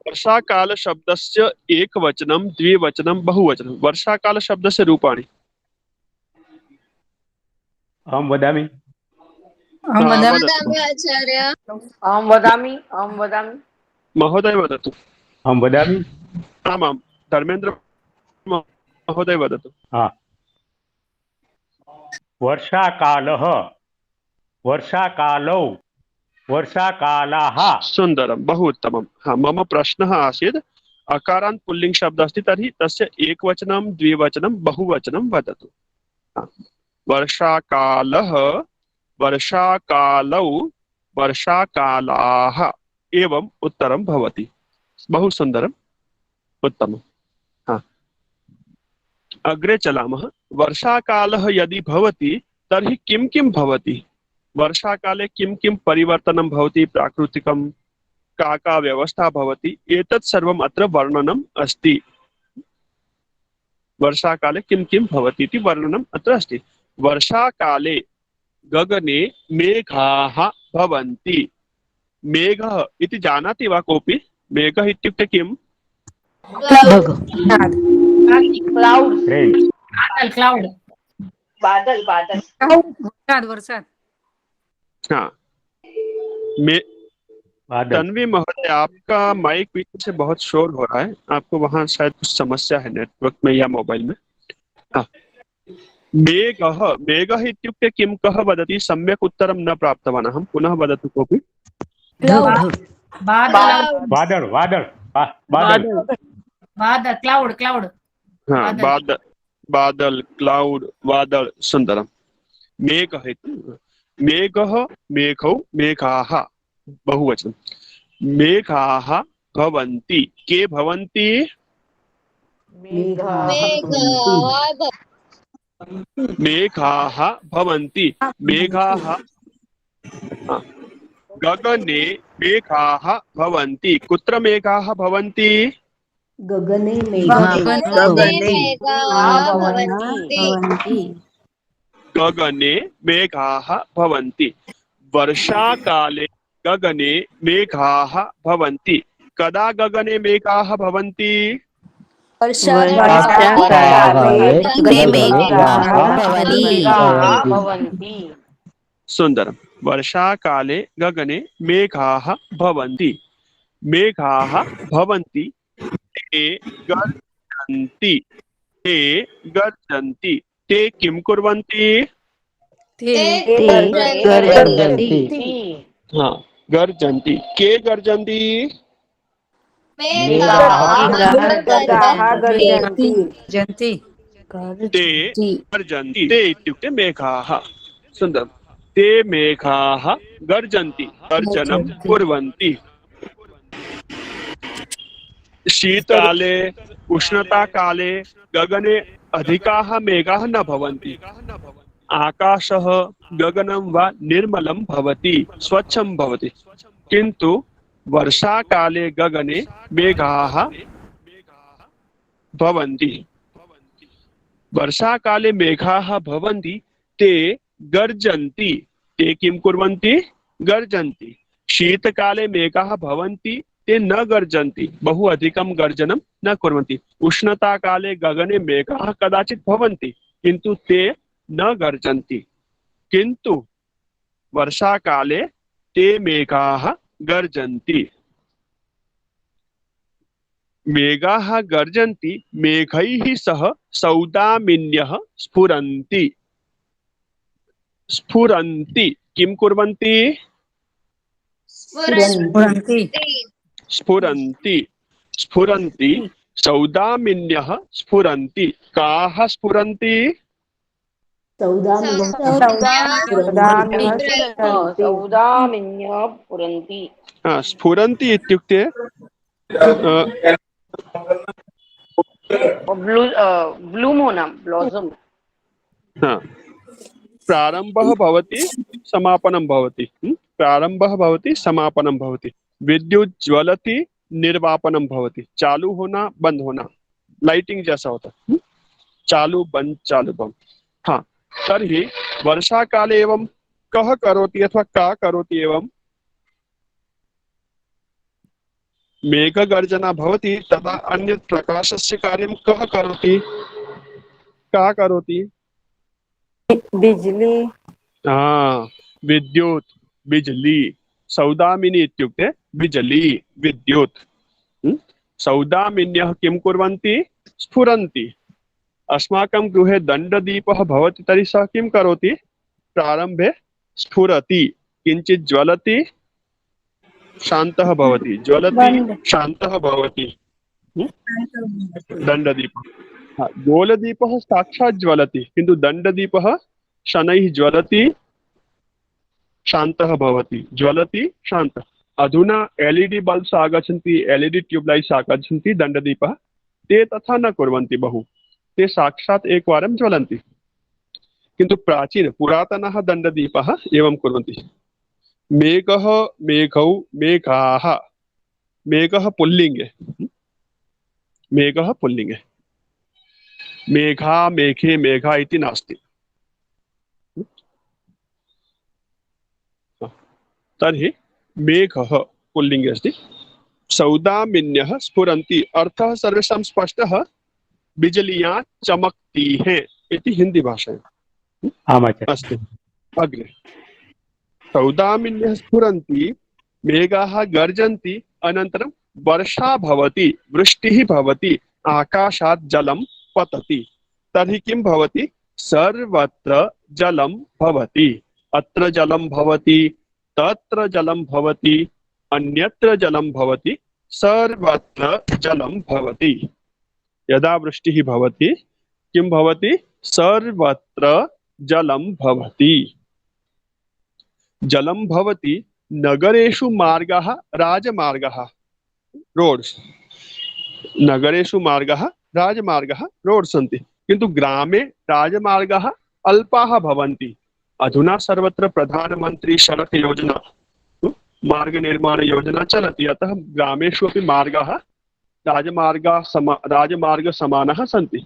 वर्षाकाल शब्दस्य एकवचनं, द्विवचनं, बहुवचनं। वर्षाकाल शब्दस्य रूपाणि। अहं वदामि। आचार्य। अहं वदामि। महोदय वदतु। अहं वदामि। आमां, धर्मेन्द्र महोदय वदतु। वर्षाकालः, वर्षाकालौ, वर्षाकालाः। सुन्दरं, बहु उत्तमं। हाँ, मम प्रश्नः आसीत् अकारान्त पुल्लिङ्ग शब्दः अस्ति, तर्हि तस्य एकवचनं, द्विवचनं, बहुवचनं वदतु। वर्षाकालः, वर्षाकालौ, वर्षाकालाः एवम् उत्तरं भवति। बहु सुन्दरम्, उत्तमम्। हाँ, अग्रे चलामः। वर्षाकालः यदि भवति तर्हि किं किं भवति? वर्षाकाले किं किं परिवर्तनं भवति? प्राकृतिकं का व्यवस्था भवति? एतत् सर्वम् अत्र वर्णनम् अस्ति। वर्षाकाले किं किं भवति इति वर्णनम् अत्र अस्ति। वर्षाकाले गगने मेघाः भवन्ति। मेघः इति जानाति वा कोऽपि? मेघः इत्युक्ते किम्? क्लाउड। वर्षात्। हाँ, तन्वी महोदय, आपका माइक पीछे से बहुत शोर हो रहा है। आपको वहाँ शायद कुछ समस्या है नेटवर्क में या मोबाइल में। हाँ, मेघः, मेघः इत्युक्ते किं? कः वदति? सम्यक् उत्तरं न प्राप्तवान् अहं। पुनः वदतु कोऽपि। बादल, बादल, बादल, क्लाउड, क्लाउड। हाँ, बादल, बादल, क्लाउड, वादळ। सुन्दरं। मेघः, मेघः, मेघौ, मेघाः, बहुवचनं। मेघाः भवन्ति। के भवन्ति? मेघाः भवन्ति। मेघाः। गगने मेघाः भवन्ति। कुत्र मेघाः भवन्ति? गगने गगने मेघाः भवन्ति। वर्षाकाले गगने मेघाः भवन्ति। कदा गगने मेघाः भवन्ति? वर्षाकाले गगने मेघाः भवन्ति। सुंदरम। वर्षाकाले गगने मेघाः भवन्ति। मेघाः भवन्ति, ते गर्जन्ति। ते गर्जन्ति। ते किं कुर्वन्ति? गर्जन्ति। हाँ, गर्जन्ति। के गर्जन्ति? गर्जन्ति। ते गर्जन्ति। ते इत्युक्ते मेघाः। सुन्दरं। ते मेघाः गर्जन्ति, गर्जनं कुर्वन्ति। शीतकाले उष्णताकाले गगने अधिकाः मेघाः न भवन्ति। आकाशः गगनं वा निर्मलं भवति, स्वच्छं भवति। किन्तु वर्षाकाले गगने मेघाः भवन्ति। वर्षाकाले मेघाः भवन्ति, ते गर्जन्ति। ते किं कुर्वन्ति? गर्जन्ति। शीतकाले मेघाः भवन्ति, ते न गर्जन्ति, बहु अधिकं गर्जनं न कुर्वन्ति। उष्णताकाले गगने मेघाः कदाचित् भवन्ति, किन्तु ते न गर्जन्ति। किन्तु वर्षाकाले ते मेघाः गर्जन्ति। मेघाः गर्जन्ति, मेघैः सह सौदामिन्यः स्फुरन्ति। स्फुरन्ति किं कुर्वन्ति? स्फुरन्ति। स्फुरन्ति सौदामिन्यः स्फुरन्ति। काः स्फुरन्ति? सौदामिन्यः स्फुरन्ति। स्फुरन्ति इत्युक्ते ब्लूसम्। प्रारंभः भवति, समापनं भवति। प्रारंभः भवति, समापनं भवति। विद्युत ज्वलति, निर्वापनं भवति। चालू होना, बंद होना, लाइटिंग जैसा होता है। चालू बंद, चालू बंद। हाँ, तर्हि वर्षाकाले एवं कः करोति अथवा का करोति? एवं मेघगर्जना भवति, तदा अन्यत् प्रकाशस्य कार्यं कः करोति? का करोति? बिजली। विद्युत, बिजली। सौदामिनी इत्युक्ते बिजली, विद्युत। सौदामिन्यः किं कुर्वन्ति? स्फुरन्ति। अस्माकं गृहे दण्डदीपः भवति, तर्हि सः किं करोति? प्रारम्भे स्फुरति, किञ्चित् ज्वलति, शान्तः भवति, ज्वलति, शान्तः भवति। दण्डदीपः। गोलदीपः साक्षात् ज्वलति, किन्तु दण्डदीपः शनैः ज्वलति, शान्तः भवति, ज्वलति, शान्तः। अधुना एलईडी बल्ब्स् आगच्छन्ति, एलईडी ट्यूबलाइट्स् आगच्छन्ति, दण्डदीपः। ते तथा न कुर्वन्ति बहु, ते साक्षात् एकवारं ज्वलन्ति। किन्तु प्राचीन पुरातनः दण्डदीपः एवं कुर्वन्ति। मेघः, मेघौ, मेघाः। मेघः पुल्लिङ्गे, मेघः पुल्लिङ्गे। मेघा, मेघे, मेघा इति नास्ति। तर्हि मेघः पुल्लिङ्गे अस्ति। सौदामिन्यः स्फुरन्ति, अर्थः सर्वेषां स्पष्टः। बिजलियां चमकती हैं इति हिंदी भाषायाम् अस्ति। अग्रे सौदामिन्यः स्फुरन्ति, मेघाः गर्जन्ति, अनन्तरं वर्षा भवति, वृष्टिः भवति, आकाशात् जलं पतति। तर्हि किं भवति? सर्वत्र जलं भवति। अत्र जलं भवति, तत्र जलं भवति, अन्यत्र जलं भवति, सर्वत्र जलं भवति। यदा वृष्टिः भवति, किं भवति? सर्वत्र जलं भवति। जलं भवति। नगरेषु मार्गाः, राजमार्गाः, रोड्स्। नगरेषु मार्गाः, राजमार्गाः, रोड्स् सन्ति, किन्तु ग्रामे राजमार्गाः अल्पाः भवन्ति। अधुना सर्वत्र प्रधानमन्त्री सड़क योजना, मार्गनिर्माण योजना चलति, अतः ग्रामेषु अपि मार्गाः राजमार्ग समानाः सन्ति।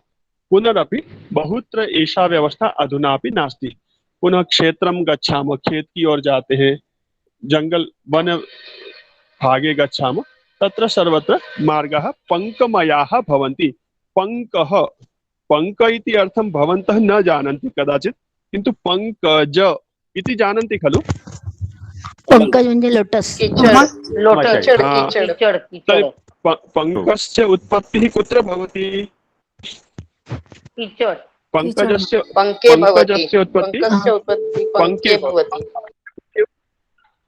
पुनरपि बहुत्र एषा व्यवस्था अधुनापि नास्ति। पुनः क्षेत्रं गच्छामः, खेत की ओर जाते हैं, जंगल वन भागे गच्छामः, तत्र सर्वत्र मार्गाः पङ्कमयाः भवन्ति। पङ्कः पङ्क इति अर्थं भवन्तः न जानन्ति कदाचित्, किन्तु पङ्कज इति जानन्ति खलु? पंकज म्हणजे लोटस. लोटस. हा. तर्हि पङ्कस्य उत्पत्तिः कुत्र भवति? पङ्कजस्य पंके भवति. पङ्कजस्य उत्पत्तिः पंकस्य उत्पत्ति पंके भवति.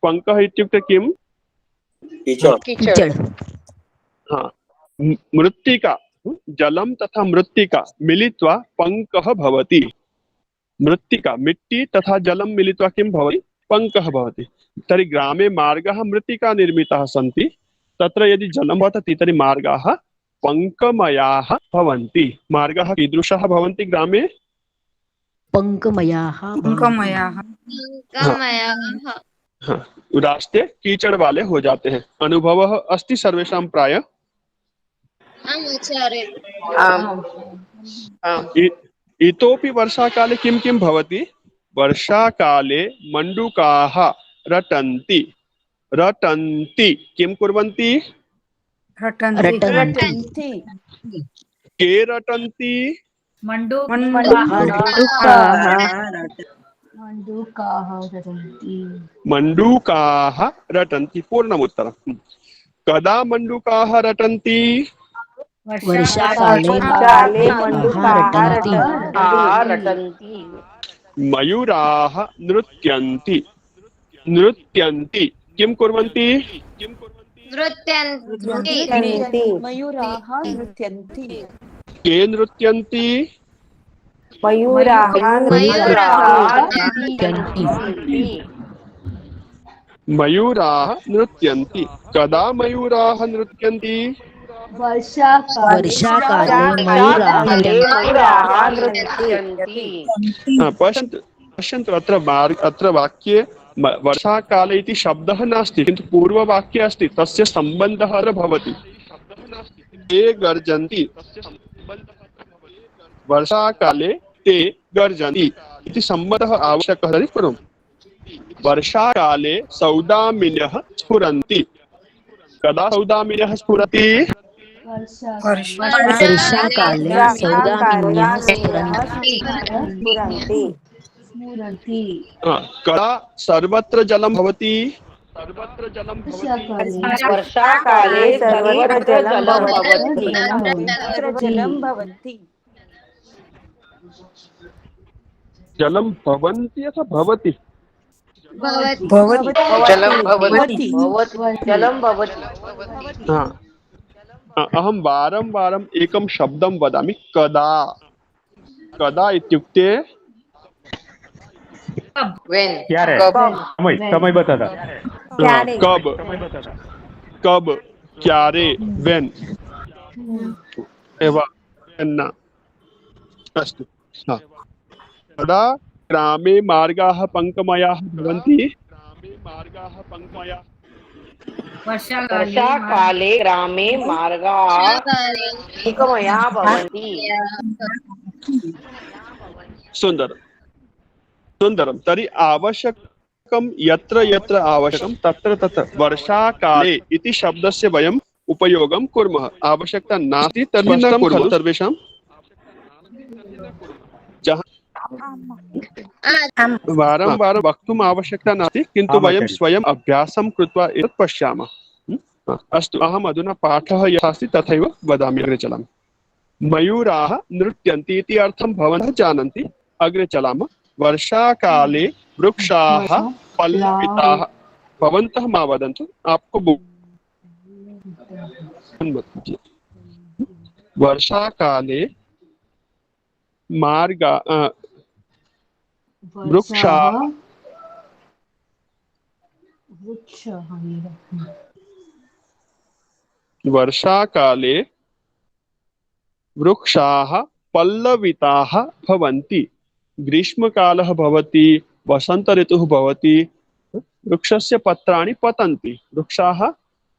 पङ्कः इत्युक्ते किम्? कीचड़. हा. मृत्तिका, जलं तथा मृत्तिका मिलित्वा पङ्कः भवति. मृत्तिका मिट्टी तथा जलं मिलित्वा किं भवति? पङ्कः भवति. तर्हि ग्रामे मार्गाः मृत्तिका निर्मिताः सन्ति, तत्र यदि जलं भवति तर्हि मार्गाः पङ्कमयाः भवन्ति. मार्गाः कीदृशाः भवन्ति ग्रामे? पंकमयाः. रास्ते कीचड़ वाले हो जाते हैं. अनुभवः अस्ति सर्वेषां प्राय. इतोपि वर्षाकाले किं किं भवति? वर्षाकाले मण्डूकाः रटन्ति. रटन्ति किं कुर्वन्ति? रटन्ति. के रटन्ति? मण्डूकाः रटन्ति. पूर्णमुत्तरम्. कदा मण्डूकाः रटन्ति? वर्षाकाले रटन्ति. मयूराः नृत्यन्ति. नृत्यन्ति किं कुर्वन्ति? मयूराः नृत्यन्ति. के नृत्यन्ति? मयूराः नृत्यन्ति. कदा मयूराः नृत्यन्ति? वर्षाकाले मयूराः नृत्यन्ति. पश्यन्तु अत्र वाक्ये वर्षाकाले इति शब्दः नास्ति, किन्तु पूर्ववाक्ये अस्ति. तस्य सम्बन्धः अत्र भवति. ते गर्जन्ति. वर्षाकाले ते गर्जन्ति इति सम्बन्धः आवश्यकः. तर्हि कुर्मः. वर्षाकाले सौदामिन्यः स्फुरन्ति. कदा सौदामिन्यः स्फुरति? वर्षाकाले सौदामिन्यः स्फुरन्ति. कदा सर्वत्र जलं भवति? वर्षाकाले सर्वत्र जलं भवति. जलं भवन्ति अथवा भवति? जलं भवति. अहं वारं वारम् एकं शब्दं वदामि. कदा. कदा इत्युक्ते क्यारे. समय बताता. कब. कब. क्यारे. वेन. एवं. अस्तु. कदा ग्रामे मार्गाः पङ्कमयाः भवन्ति? वर्षाकाले ग्रामे मार्गाः पङ्कमयाः भवन्ति. सुन्दरं. सुन्दरं. तर्हि आवश्यकं यत्र यत्र आवश्यकं तत्र तत्र वर्षाकाले इति शब्दस्य वयम् उपयोगं कुर्मः. आवश्यकता नास्ति तर्हि न कुर्मः सर्वेषां. वारं वारं वक्तुम् आवश्यकता नास्ति, किन्तु वयं स्वयम् अभ्यासं कृत्वा एतत् पश्यामः. अस्तु. अहम् अधुना पाठः यथा अस्ति तथैव वदामि. अग्रे चलामि. मयूराः नृत्यन्ति इति अर्थं भवन्तः जानन्ति. अग्रे चलामः. वर्षाकाले वृक्षाः पल्लविताः. भवन्तः मा वदन्तु. आपको वर्षाकाले मार्गा वृक्षाः वर्षाकाले वृक्षाः पल्लविताः भवन्ति. ग्रीष्मकालः भवति, वसंत ऋतुः भवति, वृक्षस्य पत्राणि पतन्ति. वृक्षाः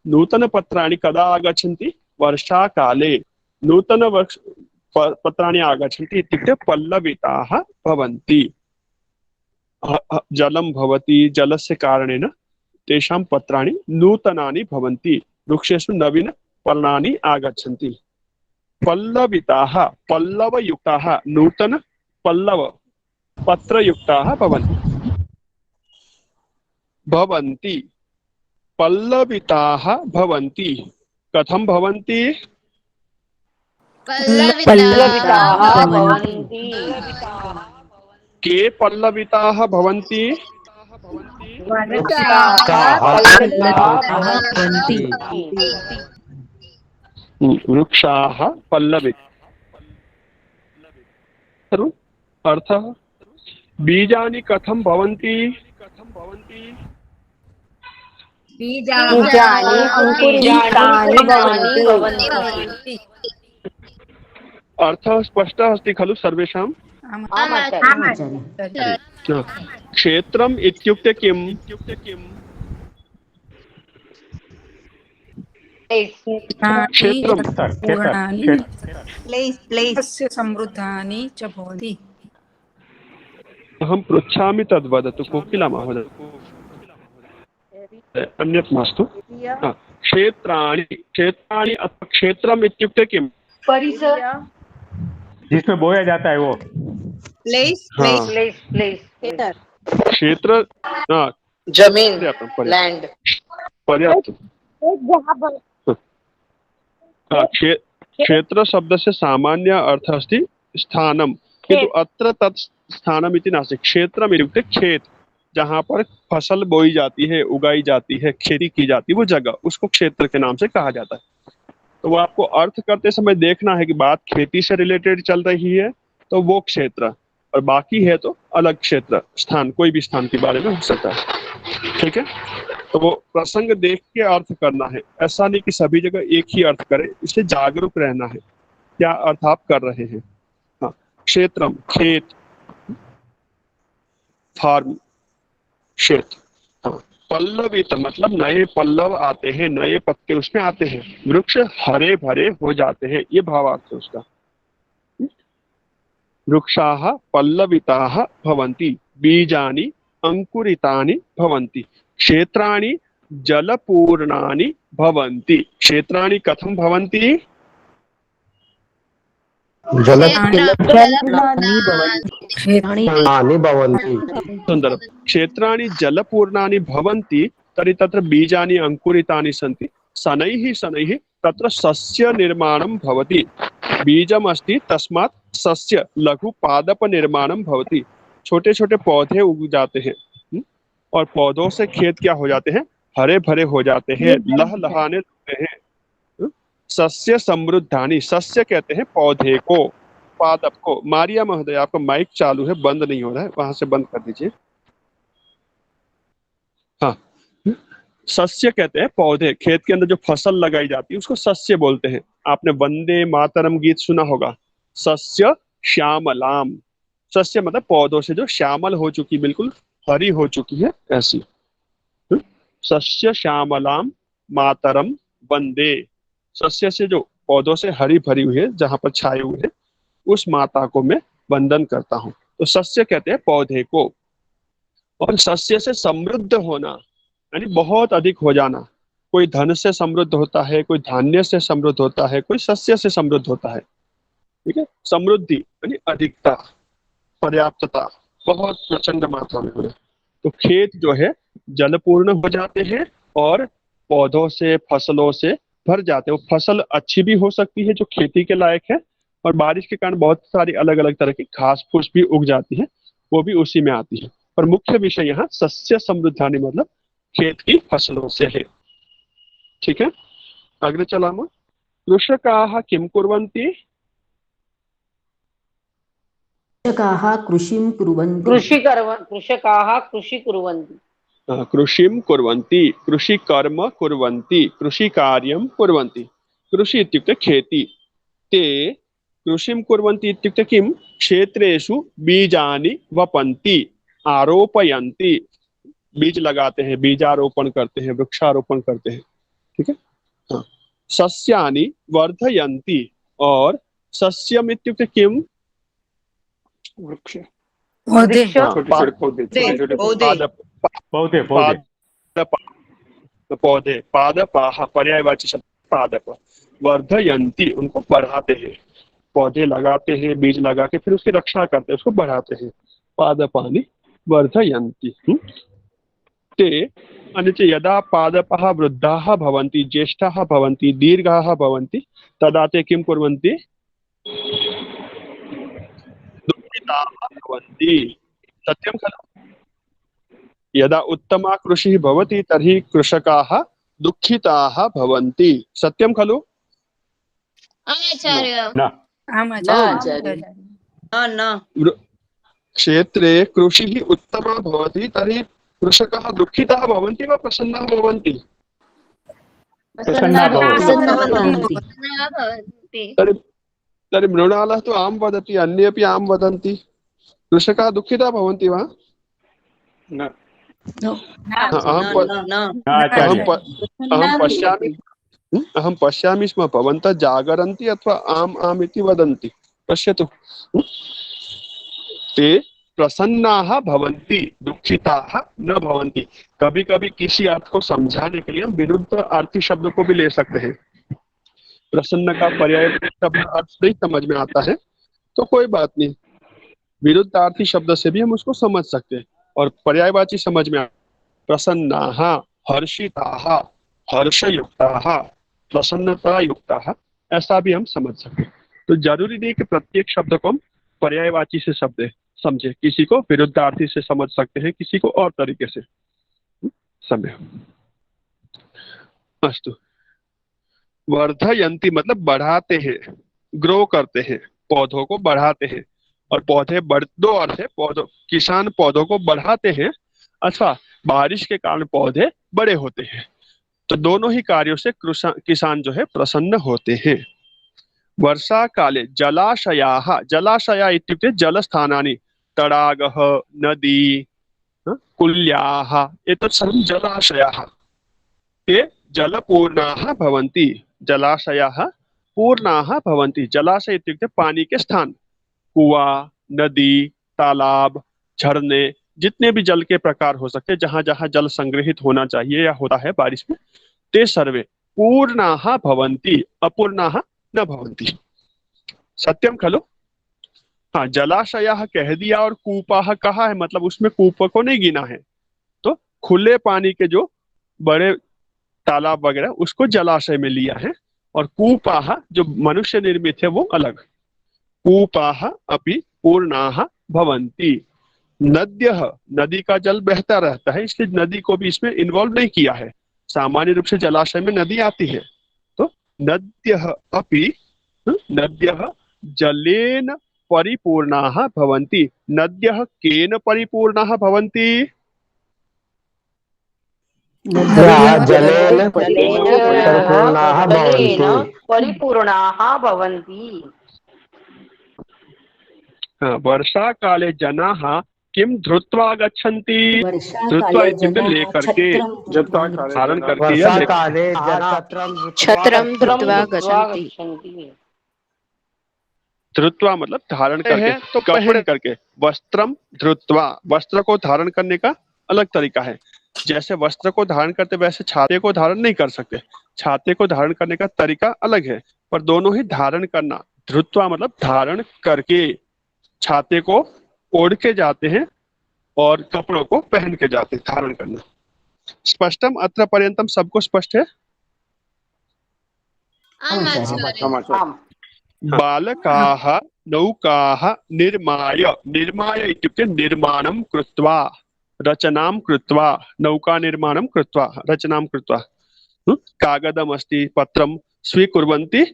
नूतनपत्राणि कदा आगच्छन्ति? वर्षाकाले नूतन पत्राणि आगच्छन्ति इत्युक्ते पल्लविताः भवन्ति. जलं भवति, जलस्य कारणेन तेषां पत्राणि नूतनानि भवन्ति. वृक्षेषु नवीन पर्णानि आगच्छन्ति. पल्लविताः पल्लवयुक्ताः नूतन पल्लव पत्रयुक्ताः भवन्ति पल्लविताः भवन्ति कथं भवन्ति पल्लविताः भवन्ति के पल्लविताः भवन्ति वृक्षाः पल्लवित अर्थः बीजानि कथं भवन्ति बीजानि अंकुरितानि भवन्ति। अर्थः स्पष्टः अस्ति खलु सर्वेषां? क्षेत्रम् इत्युक्ते किम्? क्षेत्रं समृद्धानि च भवन्ति। अहं पृच्छामि तद् वदतु कोकिला महोदय। अन्यत् मास्तु। क्षेत्राणि अथवा क्षेत्रम् इत्युक्ते किम्? परिसर जिसमें बोया जाता है वो क्षेत्र जमीन लैंड पर्याप्त। क्षेत्र शब्दस्य सामान्य अर्थः अस्ति स्थानं किन्तु अत्र तत् स्थानम् इति नास्ति। क्षेत्रम् इत्युक्ते खेत जहाँ पर फसल बोई जाती है उगाई जाती है खेती की जाती है वो जगह उसको क्षेत्र के नाम से कहा जाता है। तो वो आपको अर्थ करते समय देखना है कि बात खेती से रिलेटेड चल रही है तो वो क्षेत्र और बाकी है तो अलग क्षेत्र स्थान कोई भी स्थान के बारे में हो सकता है। ठीक है तो वो प्रसंग देख के अर्थ करना है ऐसा नहीं कि सभी जगह एक ही अर्थ करे इसलिए जागरूक रहना है क्या अर्थ आप कर रहे हैं। हाँ क्षेत्रम खेत फार्म क्षेत्र। हाँ पल्लवित मतलब नए पल्लव आते हैं नए पत्ते उसमें आते हैं वृक्ष हरे भरे हो जाते हैं ये भावार्थ है उसका। वृक्षाः पल्लविताः भवन्ति बीजानि अंकुरितानि भवन्ति क्षेत्राणि जलपूर्णानि भवन्ति। क्षेत्राणि कथं भवन्ति? सुन्दरं। क्षेत्राणि जलपूर्णानि भवन्ति तर्हि तत्र बीजानि अंकुरितानि सन्ति शनैः शनैः तत्र सस्य निर्माणं भवति। बीजम् अस्ति तस्मात् सस्य लघु पादप निर्माणं भवति। छोटे छोटे पौधे उग जाते हैं और पौधों से खेत क्या हो जाते हैं हरे भरे हो जाते हैं लहलहाने लगते हैं। सस्य समृद्धानि सस्य कहते हैं पौधे को पादप को। मारिया महोदय आपका माइक चालू है बंद नहीं हो रहा है वहां से बंद कर दीजिए। हाँ सस्य कहते हैं पौधे खेत के अंदर जो फसल लगाई जाती है उसको सस्य बोलते हैं। आपने वंदे मातरम गीत सुना होगा सस्य श्यामलाम। सस्य मतलब पौधों से जो श्यामल हो चुकी बिल्कुल हरी हो चुकी है ऐसी। सस्य श्यामलाम मातरम वंदे। सस्य से जो पौधों से हरी भरी हुई है जहां पर छाए हुए है उस माता को मैं वंदन करता हूं। तो सस्य कहते हैं पौधे को। और सस्य से समृद्ध होना यानी बहुत अधिक हो जाना। कोई धन से समृद्ध होता है कोई धान्य से समृद्ध होता है कोई सस्य से समृद्ध होता है। ठीक है समृद्धि यानी अधिकता पर्याप्तता बहुत प्रचंड मात्रा में हो। तो खेत जो है जलपूर्ण हो जाते हैं और पौधों से फसलों से भर जाते हैं। वो फसल अच्छी भी हो सकती है जो खेती के लायक है और बारिश के कारण बहुत सारी अलग अलग तरह की घास फूस भी उग जाती है वो भी उसी में आती है। पर मुख्य विषय यहाँ सस्य समृद्धानि मतलब खेत की फसलों से है। ठीक है अग्रे चलामः। कृषकाः किं कुर्वन्ति? कृषकाः कृषिं कुर्वन्ति। कृषकाः कृषि कुर्वन्ति। कृषिं कुर्वन्ति कृषिकर्म कुर्वन्ति कृषिकार्यं कुर्वन्ति। कृषि इत्युक्ते खेती। ते कृषिं कुर्वन्ति इत्युक्ते किं क्षेत्रेषु बीजानि वपन्ति आरोपयन्ति। बीज लगाते हैं बीजारोपण करते हैं वृक्षारोपण करते हैं। ठीक है हाँ सस्यानि वर्धयन्ति। और सस्यम इत्युक्ते किम वृक्ष पौधे पादपाः पर्यायवाची शब्द पादप। वर्धयन्ति उनको बढ़ाते हैं, पौधे लगाते हैं, बीज लगा के फिर उसकी रक्षा करते हैं, उसको बढ़ाते हैं। पादपानि वर्धयन्ति। ते अन्यच्च यदा पादपाः वृद्धाः भवन्ति, ज्येष्ठाः भवन्ति, दीर्घाः भवन्ति, तदा ते किं कुर्वन्ति? दुःखिताः भवन्ति। सत्यं खलु? यदा उत्तमा कृषिः भवति तर्हि कृषकाः दुःखिताः भवन्ति। सत्यं खलु? आचार्य न क्षेत्रे कृषिः उत्तमा भवति तर्हि कृषकाः दुःखिताः भवन्ति वा प्रसन्नाः भवन्ति? प्रसन्नाः भवन्ति। तर्हि मृणालः तु आं वदति, अन्येपि आं वदन्ति, कृषकाः दुःखिताः भवन्ति वा? न अहं पश्यामि स्म, भवन्तः जागरन्ति अथवा आम् आम् इति वदन्ति। पश्यतु, ते प्रसन्नाः भवन्ति, दुःखिताः न भवन्ति। कभी कभी किसी अर्थ को समझाने के लिए हम विरुद्ध अर्थी शब्द को भी ले सकते हैं। प्रसन्न का पर्याय शब्द अर्थ नहीं समझ में आता है तो कोई बात नहीं, विरुद्धार्थी शब्द से भी हम उसको समझ सकते हैं और पर्यायवाची समझ में प्रसन्नाः, हर्षिताः, हर्षयुक्ताः, प्रसन्नता युक्ताः, ऐसा भी हम समझ सकते हैं। तो जरूरी नहीं कि प्रत्येक शब्द को हम पर्यायवाची से शब्द समझे, किसी को विरुद्धार्थी से समझ सकते हैं, किसी को और तरीके से समझे। अस्तु, वर्धयन्ति मतलब बढ़ाते हैं, ग्रो करते हैं, पौधों को बढ़ाते हैं। और पौधे दो अर्थ है, पौधों, किसान पौधों को बढ़ाते हैं अथवा बारिश के कारण पौधे बड़े होते हैं। तो दोनों ही कार्यों से किसान जो है प्रसन्न होते हैं। वर्षा काले जलाशयाः, जलाशया इत्युक्ते जलस्थानानि, तडागः, नदी, कुल्याः, एतत् सर्वं जलाशयाः। ते जलपूर्णाः भवन्ति, जलाशयाः पूर्णाः भवन्ति। जलाशय इत्युक्ते पानी के स्थान, कुआं, नदी, तालाब, झरने, जितने भी जल के प्रकार हो सकते हैं, जहां जहां जल संग्रहित होना चाहिए या होता है बारिश में, ते सर्वे पूर्णाः भवन्ति, अपूर्णाः न भवन्ति। सत्यम खलु? हाँ, जलाशयाः कह दिया और कूपाः कहा है, मतलब उसमें कूप को नहीं गिना है। तो खुले पानी के जो बड़े तालाब वगैरह उसको जलाशय में लिया है, और कूपाः जो मनुष्य निर्मित है वो अलग। कूपाः अपि पूर्णाः भवन्ति। नद्यः, नदी का जल बहता रहता है, इसलिए नदी को भी इसमें इन्वॉल्व नहीं किया है। सामान्य रूप से जलाशय में नदी आती है। तो नद्यः अपि, नद्यः जलेन परिपूर्णाः भवन्ति। नद्यः केन परिपूर्णाः भवन्ति? जलेन परिपूर्णाः भवन्ति। वर्षा काले जनाः किम धृत्वा गच्छन्ति? धृत्वा इत्युक्ते लेकर के, धारण करके या छत्रं धृत्वा गच्छन्ति। धृत्वा मतलब धारण करके, तो कपड़े करके। वस्त्रम धृत्वा, वस्त्र को धारण करने का अलग तरीका है। जैसे वस्त्र को धारण करते वैसे छाते को धारण नहीं कर सकते। छाते को धारण करने का तरीका अलग है, पर दोनों ही धारण करना। धृत्वा मतलब धारण करके, छाते को ओढ़ के जाते हैं और कपड़ों को पहन के जाते हैं, धारण करना। स्पष्टम अत्र पर्यंतम, सबको स्पष्ट है? बालकाः नौकाः निर्माय, निर्माय इत्युक्ते निर्माणं कृत्वा, रचनां कृत्वा, नौका निर्माणं कृत्वा, रचनां कृत्वा। कागदम् अस्ति, पत्रं स्वीकुर्वन्ति,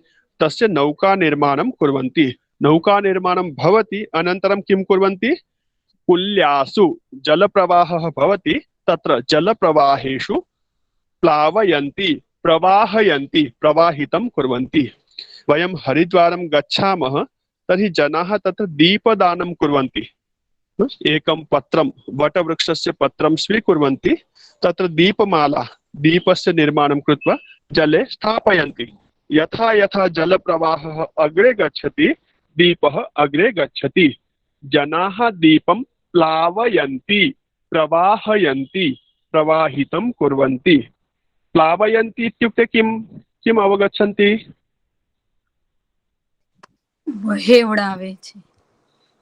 तस्य नौका निर्माणं कुर्वन्ति। नौका निर्माणं भवति, अनन्तरं किं कुर्वन्ति? कुल्यासु जलप्रवाहः भवति, तत्र जलप्रवाहेषु प्लावयन्ति, प्रवाहयन्ति, प्रवाहितं कुर्वन्ति। वयं हरिद्वारं गच्छामः तर्हि जनाः तत्र दीपदानं कुर्वन्ति। एकं पत्रं, वटवृक्षस्य पत्रं स्वीकुर्वन्ति, तत्र दीपमाला, दीपस्य निर्माणं कृत्वा जले स्थापयन्ति। यथा यथा जलप्रवाहः अग्रे गच्छति, दीपः अग्रे गच्छति। जनाः दीपं प्लावयन्ति, प्रवाहयन्ति, प्रवाहितं कुर्वन्ति। प्लावयन्ति इत्युक्ते किं किम् अवगच्छन्ति? वहे उड़ावे छे।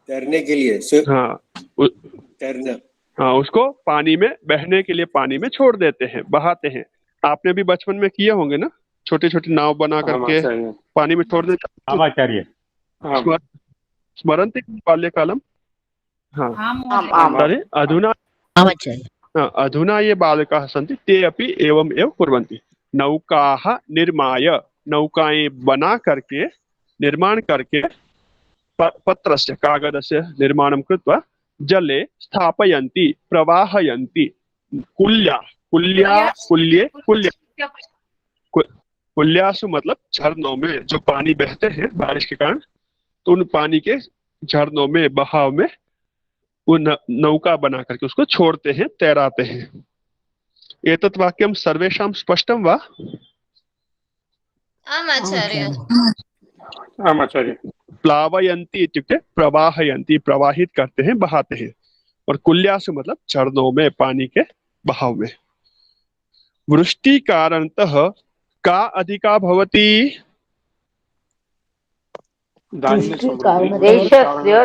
तैरने के लिए हाँ तैरना। हाँ, उसको पानी में बहने के लिए पानी में छोड़ देते हैं, बहाते हैं। आपने भी बचपन में किए होंगे ना, छोटे छोटे नाव बना करके पानी में छोड़ देते। आचार्य स्मरन्ति बाल्यकालम। हाँ आम् तर्हि अधुना अधुना ये बालकाः सन्ति ते अपि एवम् एव कुर्वन्ति। नौकाः निर्माय, नौकाएं बना करके, निर्माण करके, पत्रस्य कागदस्य निर्माणं कृत्वा जले स्थापयन्ति, प्रवाहयन्ति। कुल्या कुल्या कुल्ये कुल्या कुल्यासु मतलब झरनों में जो पानी बहते हैं बारिश के कारण, तो उन पानी के झरनों में, बहाव में वो नौका बना करके उसको छोड़ते हैं, तैराते हैं। एतत् वाक्यं सर्वेषां स्पष्टं वा? आचार्य। प्लावयन्ति इत्युक्ते प्रवाहयन्ति, प्रवाहित करते हैं, बहाते हैं। और कुल्यासु मतलब झरनों में, पानी के बहाव में। वृष्टि कारणतः का अधिका भवति? देशस्य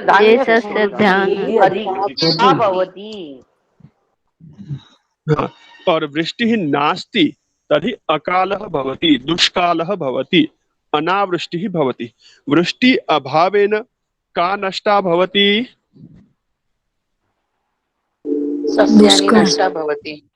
धान्यसमृद्धिः अधिका भवति। और वृष्टिः नास्ति तर्हि अकालः भवति, दुष्कालः भवति, अनावृष्टिः भवति। वृष्टि अभावेन का नष्टा भवति? सस्यानि नष्टा भवति।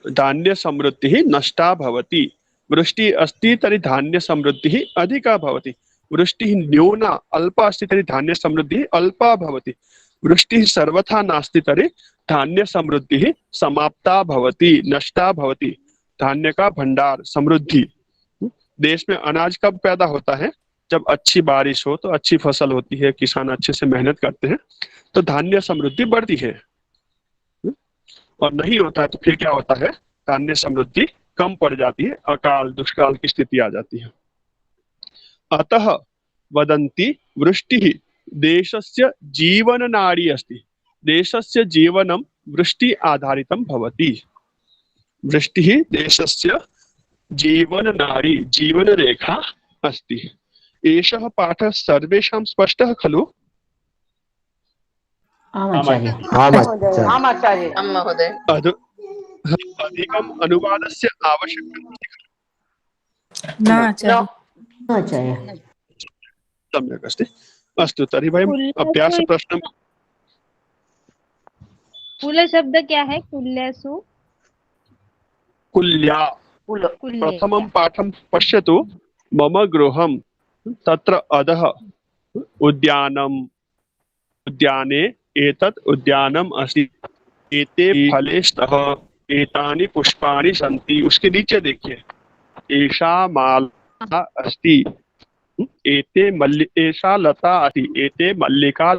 धान्य समृद्धिः नष्टा भवति। वृष्टि अस्ति तर्हि धान्य समृद्धिः अधिका भवति। वृष्टिः न्यूना अल्पा अस्ति तर्हि धान्य समृद्धिः अल्पा भवति। वृष्टिः सर्वथा नास्ति तर्हि धान्य समृद्धिः समाप्ता भवति, नष्टा भवति। धान्य का भंडार, समृद्धि। देश में अनाज कब पैदा होता है? जब अच्छी बारिश हो, तो अच्छी फसल होती है, किसान अच्छे से मेहनत करते हैं, तो धान्य समृद्धि बढ़ती है। और नहीं होता है तो फिर क्या होता है? धान्य समृद्धि कम पड़ जाती है, अकाल दुष्काल की स्थिति आ जाती है। अतः वदन्ति वृष्टिः देशस्य जीवन नाड़ी अस्ति। देशस्य जीवनं वृष्टि आधारितं भवति। वृष्टिः देशस्य जीवन नाड़ी, जीवन रेखा अस्ति। एषः पाठः सर्वेषां स्पष्टः खलु? आचार्य। महोदय। अधिकम् अनुवादस्य आवश्यकता न आचार्य। सम्यक् अस्ति। अस्तु, तर्हि वयम् अभ्यासप्रश्नं। कुल शब्द क्या है? कुल्यासु कुल्या। प्रथमं पाठं पश्यतु। मम गृहं, तत्र अधः उद्यानम्, उद्याने एतत् उद्यानम् अस्ति, एते फले स्तः, एतानि पुष्पाणि सन्ति। उसके नीचे देखिए, एषा माला अस्ति, एषा लता अस्ति, एते मल्लिका,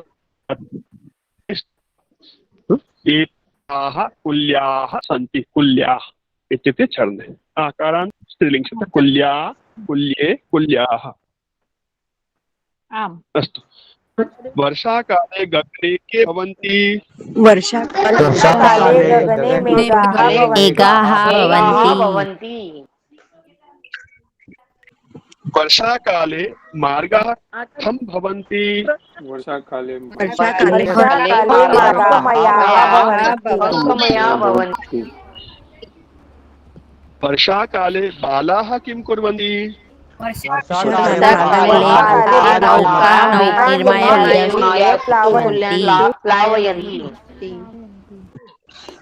एताः कुल्याः सन्ति। कुल्याः इत्युक्ते चरणे आकारान् स्त्रीलिङ्ग शब्द। कुल्या, कुल्ये, कुल्याः। आम्। अस्तु। वर्षाकाले गगने के भवन्ति? वर्षाकाले गगने मेघाः भवन्ति। वर्षाकाले मार्गाः कथं भवन्ति? वर्षाकाले वर्षाकाले बालाः किं कुर्वन्ति?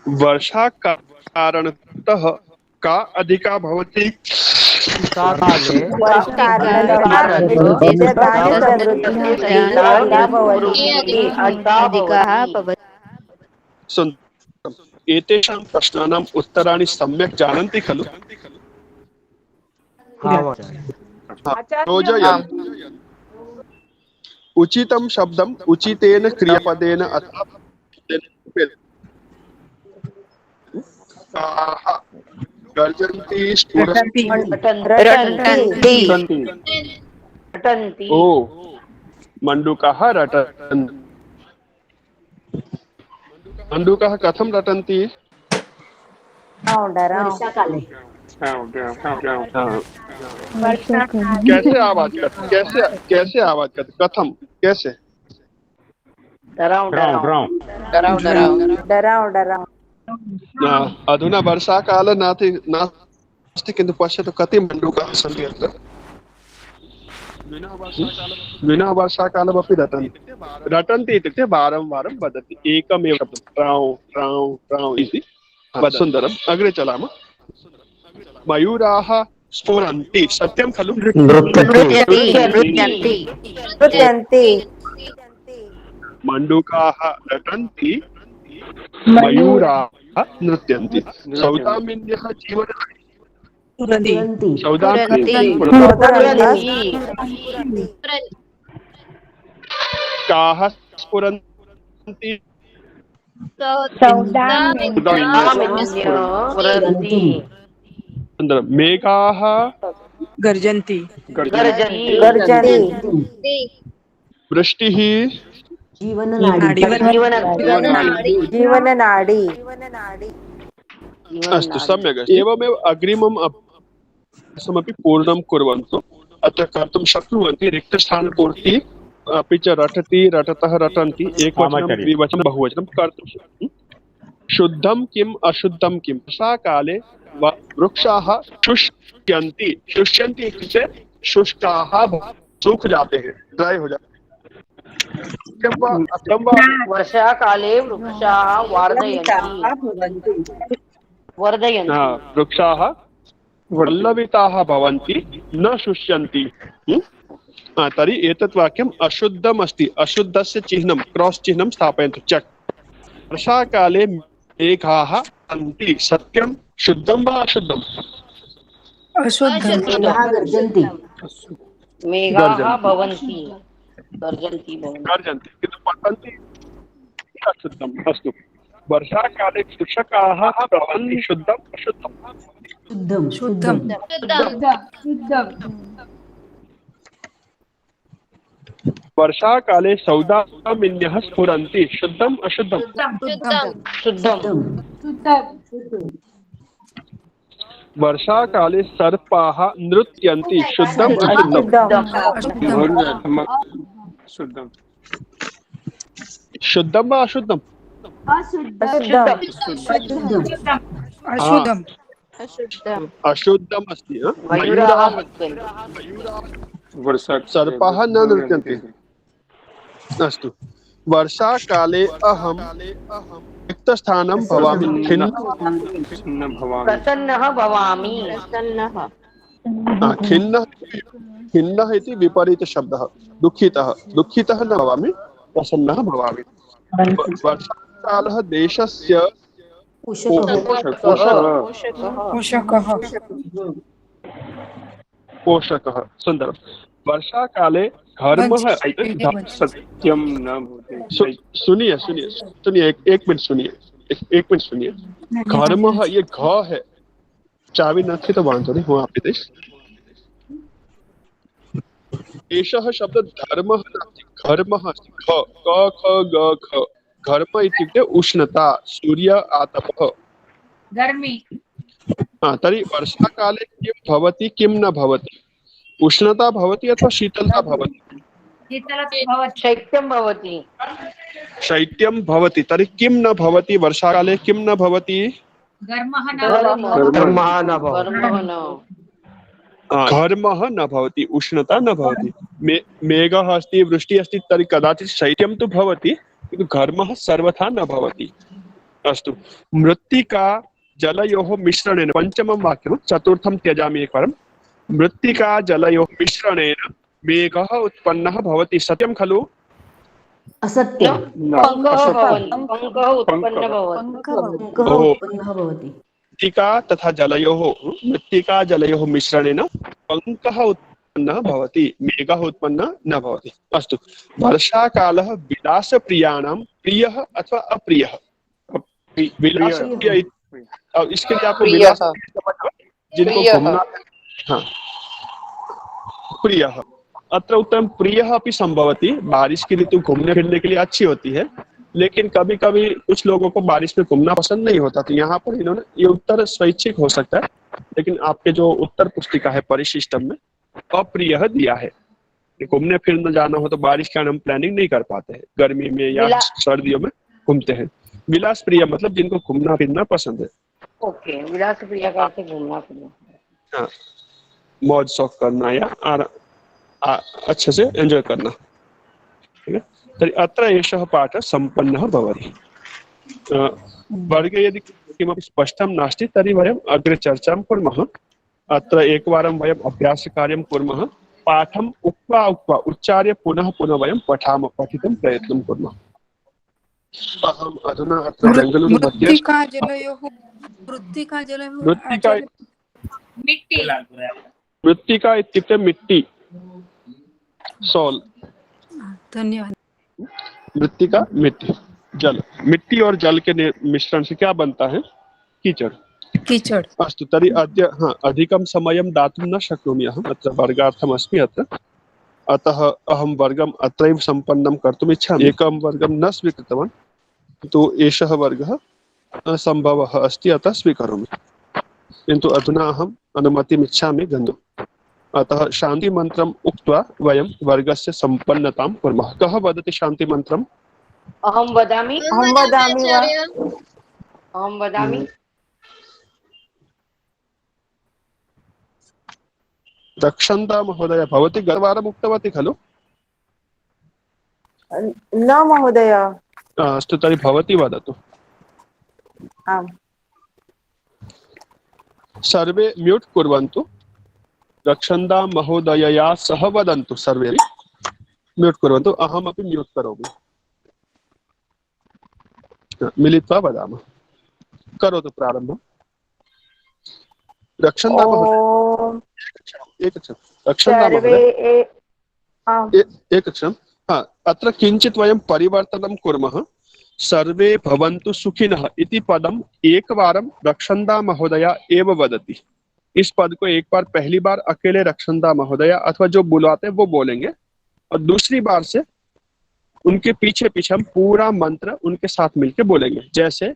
वर्षा कारणतः का अधिका भवति? एतेषां प्रश्नानाम् उत्तराणि सम्यक् जानन्ति खलु? उचितं शब्दम् उचितेन क्रियापदेन अथवा गर्जन्ति, स्फुरन्ति, रटन्ति। ओ मण्डूकाः रटन्ति। मण्डूकाः कथं रटन्ति? वर्षाकाले हाँ। कैसे आवाज करते, कैसे आवाज करते, कथम, कैसे? डराओ डराओ डराव अधुना वर्षाकाल नास्ति किन्तु पश्यतु कति मण्डूकाः सन्ति अत्र। विना वर्षाकालमपि रटन्ति इत्युक्ते वारं वारं वदति, एकमेव ट्राउ ट्राउ ट्राउ इति। सुन्दरम्, अग्रे चलामः। मयूराः स्फुरन्ति, सत्यं खलु? मण्डूकाः रटन्ति, मयूराः नृत्यन्ति। सौदामिन्यः काः स्फुरन्ति? मेघाः गर्जन्ति वृष्टिः जीवननाडी अस्तु, सम्यक् अस्ति। एवमेव अग्रिमम् अपि पूर्णं कुर्वन्तु। अत्र कर्तुं शक्नुवन्ति रिक्तस्थानपूर्ति, अपि च रटति रटतः रटन्ति, एकवचनं द्विवचनं बहुवचनं कर्तुं शक्नुमः। शुद्धं किम् अशुद्धं किम्? वर्षाकाले वृक्षाः शुष्यन्ति। शुष्यन्ति इत्युक्ते शुष्काः सूख जाते हैं, ड्राई हो जाते हैं। वर्षाकाले वृक्षाः वर्धयन्ति वृक्षाः पल्लविताः भवन्ति, न शुष्यन्ति। तर्हि एतत् वाक्यम् अशुद्धम् अस्ति, अशुद्धस्य चिह्नं क्रॉस् चिह्नं स्थापयन्तु, चेक्। वर्षाकाले मेघाः सन्ति, सत्यं शुद्धं वा अशुद्धम्? मेघाः भवन्ति गर्जन्ति किन्तु पतन्ति अशुद्धम्। अस्तु, वर्षाकाले कृषकाः भवन्ति, शुद्धम् अशुद्धम्? शुद्धम वर्षाकाले सौदामिन्यः स्फुरन्ति, शुद्धम् अशुद्धम्? शुद्धम्। वर्षाकाले सर्पाः नृत्यन्ति, शुद्धम् अशुद्धम्? शुद्धं वा अशुद्धम्? अशुद्धम् अस्ति। सर्पाः न नृत्यन्ति। अस्तु, वर्षाकाले अहं रिक्तस्थानं भवामि, प्रसन्नः भवामि। खिन्नः इति विपरीतशब्दः, दुःखितः न भवामि, प्रसन्नः भवामि। वर्षाकालः देशस्य पोषकः। सुन्दरं। वर्षाकाले घर्मः, सत्यं न भवति। सुनिए एक मिनट सुनिए। घर्मः, ये घ है, चाबी न थी तो बांधो नहीं हुआ आप देश। एषः शब्द धर्मः नास्ति, घर्मः अस्ति। घ क ख ग घ। घर्म इत्युक्ते उष्णता, सूर्य आतपः, गर्मी। तर्हि वर्षाकाले किं भवति किं न भवति? उष्णता भवति अथवा शीतलता भवति? शैत्यं भवति। शैत्यं भवति। तर्हि किं न भवति वर्षाकाले? किं न भवति? घर्मः न भवति, उष्णता न भवति। मेघः अस्ति, वृष्टिः अस्ति, तर्हि कदाचित् शैत्यं तु भवति, किन्तु घर्मः सर्वथा न भवति। अस्तु, मृत्तिका जलयोः मिश्रणेन, पञ्चमं वाक्यं, चतुर्थं त्यजामि एकवारं। मृत्तिका जलयोः मिश्रणेन मेघः उत्पन्नः भवति, सत्यं खलु? असत्यं। मृत्तिका तथा मृत्तिका जलयोः मिश्रणेन पङ्कः उत्पन्नः भवति, मेघः उत्पन्नः न भवति। अस्तु, वर्षाकालः विलासप्रियाणां प्रियः अथवा अप्रियः? विलासप्रिय, इसके लिए आपको विलास जिनको घूमना, हाँ, प्रियः। अत्र उत्तम प्रियः अपि संभवति। बारिश की ऋतु घूमने फिरने के लिए अच्छी होती है, लेकिन कभी कभी कुछ लोगों को बारिश में घूमना पसंद नहीं होता, तो यहाँ पर इन्होंने ये उत्तर स्वैच्छिक हो सकता है, लेकिन आपके जो उत्तर पुस्तिका है परिशिष्टम में अप्रिय दिया है। घूमने फिरने जाना हो तो बारिश के कारण हम प्लानिंग नहीं कर पाते हैं, गर्मी में या सर्दियों में घूमते हैं। विलास प्रिय मतलब जिनको घूमना फिरना पसंद है। ओके, विलास प्रिय का अर्थ घूमना फिरना। हाँ, मौज शौक करना या अच्छे से एंजॉय करना। ठीक है, तर्हि अत्र एषः पाठः सम्पन्नः भवति। वर्गे यदि किमपि स्पष्टं नास्ति तर्हि वयम् अग्रे चर्चां कुर्मः। अत्र एकवारं वयम् अभ्यासकार्यं कुर्मः। पाठम् उक्त्वा उच्चार्य पुनः पुनः वयं पठितुं प्रयत्नं कुर्मः। अहम् अधुना अत्र बेङ्गलूरु मध्ये मृत्तिका इत्युक्ते मिट्टी, सॉल। धन्यवाद। मृत्तिका मिट्टी, जल। मिट्टी और जल के मिश्रण से क्या बनता है? कीचड़। कीचड़। अस्तु, तर्हि अद्य अधिकं समयं दातुं न शक्नोमि अहम्, अत्र वर्गार्थमस्मि अत्र, अतः अहं वर्गम् अत्रैव सम्पन्नं कर्तुम् इच्छामि। एकं वर्गं न स्वीकृतवान्, तो एषः वर्गः असम्भवः अस्ति, अतः स्वीकरोमि। किन्तु अधुना अहम् अनुमतिम् इच्छामि गन्तुम्। अतः शान्तिमन्त्रम् उक्त्वा वयं वर्गस्य सम्पन्नतां कुर्मः। कः वदति शान्तिमन्त्रम्? अहं वदामि। अहं वदामि वा? अहं वदामि। रक्षन्ता महोदय, भवती गतवारम् उक्तवती खलु? न महोदय। अस्तु, तर्हि भवती वदतु। आम्। सर्वे म्यूट् कुर्वन्तु। रक्षन्ता महोदयया सह वदन्तु। सर्वे म्यूट् कुर्वन्तु, अहमपि म्यूट् करोमि। मिलित्वा वदामः। करोतु प्रारम्भम्। रक्षन्ता महोदय, रक्षन्ता महोदय, एकक्षणम्। अत्र किञ्चित् वयं परिवर्तनं कुर्मः। सर्वे भवन्तु सुखिनः इति पदम् एकवारं रक्षन्ता महोदया एव वदति। इस पद को एक बार पहली बार अकेले रक्षन्ता महोदया अथवा जो बुलाते हैं वो बोलेंगे, और दूसरी बार से उनके पीछे पीछे हम पूरा मंत्र उनके साथ मिलके बोलेंगे। जैसे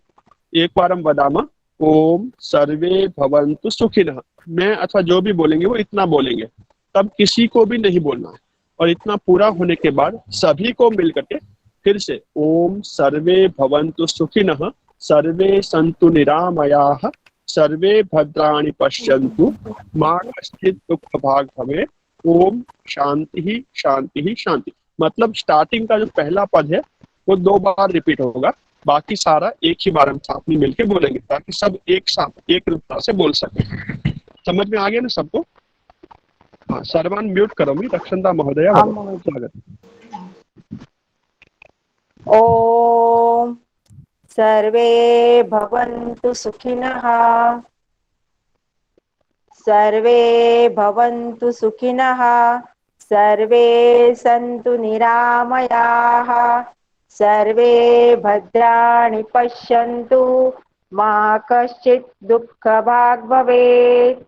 एक बार हम वदामः ओम सर्वे भवन्तु सुखिनः, मैं अथवा जो भी बोलेंगे वो इतना बोलेंगे, तब किसी को भी नहीं बोलना है। और इतना पूरा होने के बाद सभी को मिलकर के फिर से ओम सर्वे भवन्तु सुखिनः, सर्वे सन्तु निरामयाः, सर्वे भद्राणि पश्यन्तु, मा कश्चित् दुःख भाग् भवेत्, ओम शांति ही शांति ही शांति। मतलब स्टार्टिंग का जो पहला पद है वो 2 बार रिपीट होगा, बाकी सारा एक ही बार हम साथ में मिलके बोलेंगे, ताकि सब एक साथ एक रूपता से बोल सके। समझ में आ गया ना सबको? हाँ, सर्वान म्यूट करोमि। रक्षन्ता महोदय, स्वागत। ओम सर्वे भवन्तु सुखिनः, सर्वे भवन्तु सुखिनः, सर्वे सन्तु निरामयाः, सर्वे भद्राणि पश्यन्तु, मा कश्चित् दुःखभाग् भवेत्।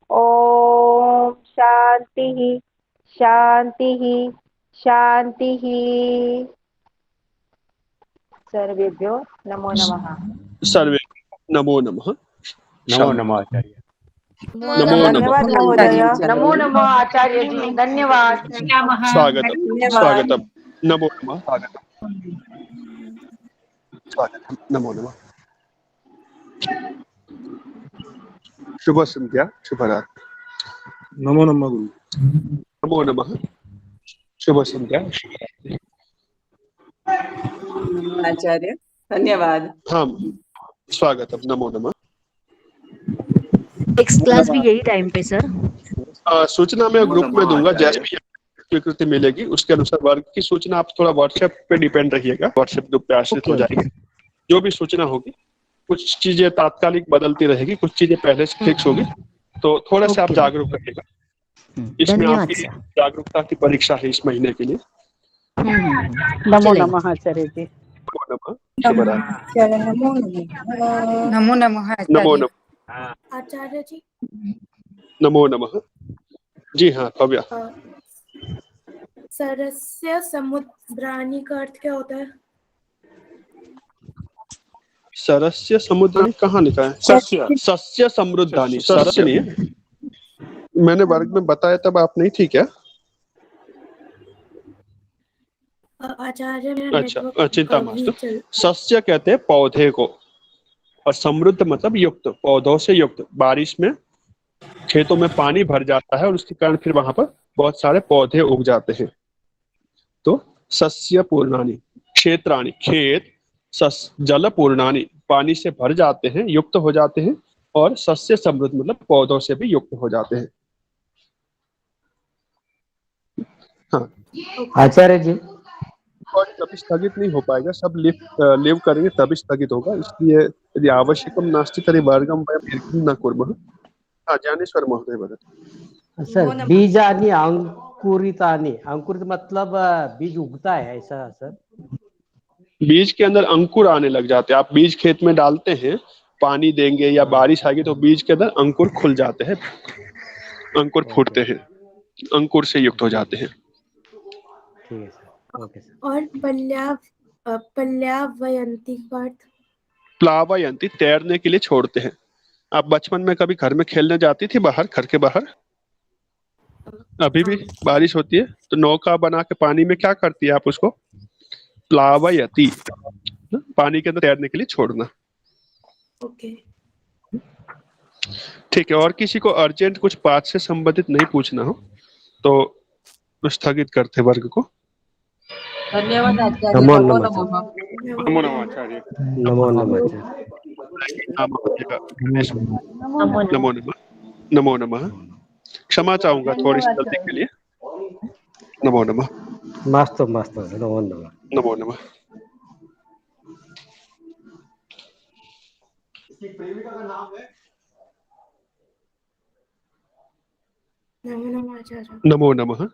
ओम शान्तिः शान्तिः शान्तिः। सर्वेभ्यो नमो नमः। सर्वे नमो नमः। नमो नमः आचार्य। नमो नमः। धन्यवाद महोदय। नमो नमः आचार्य जी, धन्यवाद। स्वागतम स्वागतम। नमो नमः। स्वागतम स्वागतम। नमो नमः। शुभ संध्या, शुभ रात्रि। नमो नमः गुरु। नमो नमः। शुभ संध्या। आचार्य धन्यवाद। हाँ, स्वागतम। नमो नमः। नेक्स्ट क्लास भी यही टाइम पे सर? सूचना मैं ग्रुप में दूंगा, जैसे भी स्वीकृति मिलेगी उसके अनुसार वर्ग की सूचना आप थोड़ा व्हाट्सएप पे डिपेंड रहिएगा, व्हाट्सएप ग्रुप पे आश्रित हो जाएंगे। जो भी सूचना होगी, कुछ चीजें तात्कालिक बदलती रहेगी, कुछ चीजें पहले से फिक्स होगी, तो थोड़ा सा आप जागरूक रहिएगा। इसमें आपकी जागरूकता की परीक्षा है इस महीने के लिए। नमो नमः आचार्य जी। नमो नमः। नमो नमः नमो नमः आचार्य जी। नमो नमः। जी हाँ भव्या। सरस्य समुद्रानी का अर्थ क्या होता है? सरस्य समुद्राणि कहाँ लिखा है? सस्य सस्य समृद्धानि, सस्य नहीं है। मैंने वर्ग में बताया तब आप नहीं थी क्या? आचार्य अच्छा, चिंता मत। सस्य कहते हैं पौधे को, और समृद्ध मतलब युक्त, पौधों से युक्त। बारिश में खेतों में पानी भर जाता है और उसके कारण फिर वहां पर बहुत सारे पौधे उग जाते हैं। तो सस्य पूर्णानि, क्षेत्राणि खेत, जल पूर्णानि पानी से भर जाते हैं, युक्त हो जाते हैं, और सस्य समृद्ध मतलब पौधों से भी युक्त हो जाते हैं। हाँ आचार्य जी, और कभी स्थगित नहीं हो पाएगा, सब लिव करेंगे तभी स्थगित होगा। इसलिए यदि आवश्यकम नास्ति तर्हि वर्गं वयं दीर्घं न कुर्मः। हाँ, ज्ञानेश्वर महोदय वदतु। सर बीजानि अंकुरितानि, अंकुरित मतलब बीज उगता है ऐसा सर? बीज के अंदर अंकुर आने लग जाते हैं। आप बीज खेत में डालते हैं, पानी देंगे या बारिश आएगी तो बीज के अंदर अंकुर खुल जाते हैं, अंकुर फूटते हैं, अंकुर से युक्त हो जाते हैं। ठीक है सर, ओके सर। और पल्लावयंती का अर्थ? प्लावयंती तैरने के लिए छोड़ते हैं। आप बचपन में कभी घर में खेलने जाती थी बाहर, घर के बाहर? अभी भी बारिश होती है तो नौका बना के पानी में क्या करती है आप उसको? प्लावयति, पानी के अंदर तैरने के लिए छोड़ना। ओके। ठीक है, और किसी को अर्जेंट कुछ पाठ से संबंधित नहीं पूछना हो तो स्थगित करते वर्ग को। धन्यवाद आचार्य। नमो नमो नमः। नमः। नमो नमः आचार्य। नमो नमः आचार्य। नमो नमः। नमो नमः। क्षमा चाहूंगा थोड़ी सी गलती के लिए। नमो नमः। मास्तु मास्तु, नमो नमः। नमो नमः। नमो नमः आचार्य। नमो नमः।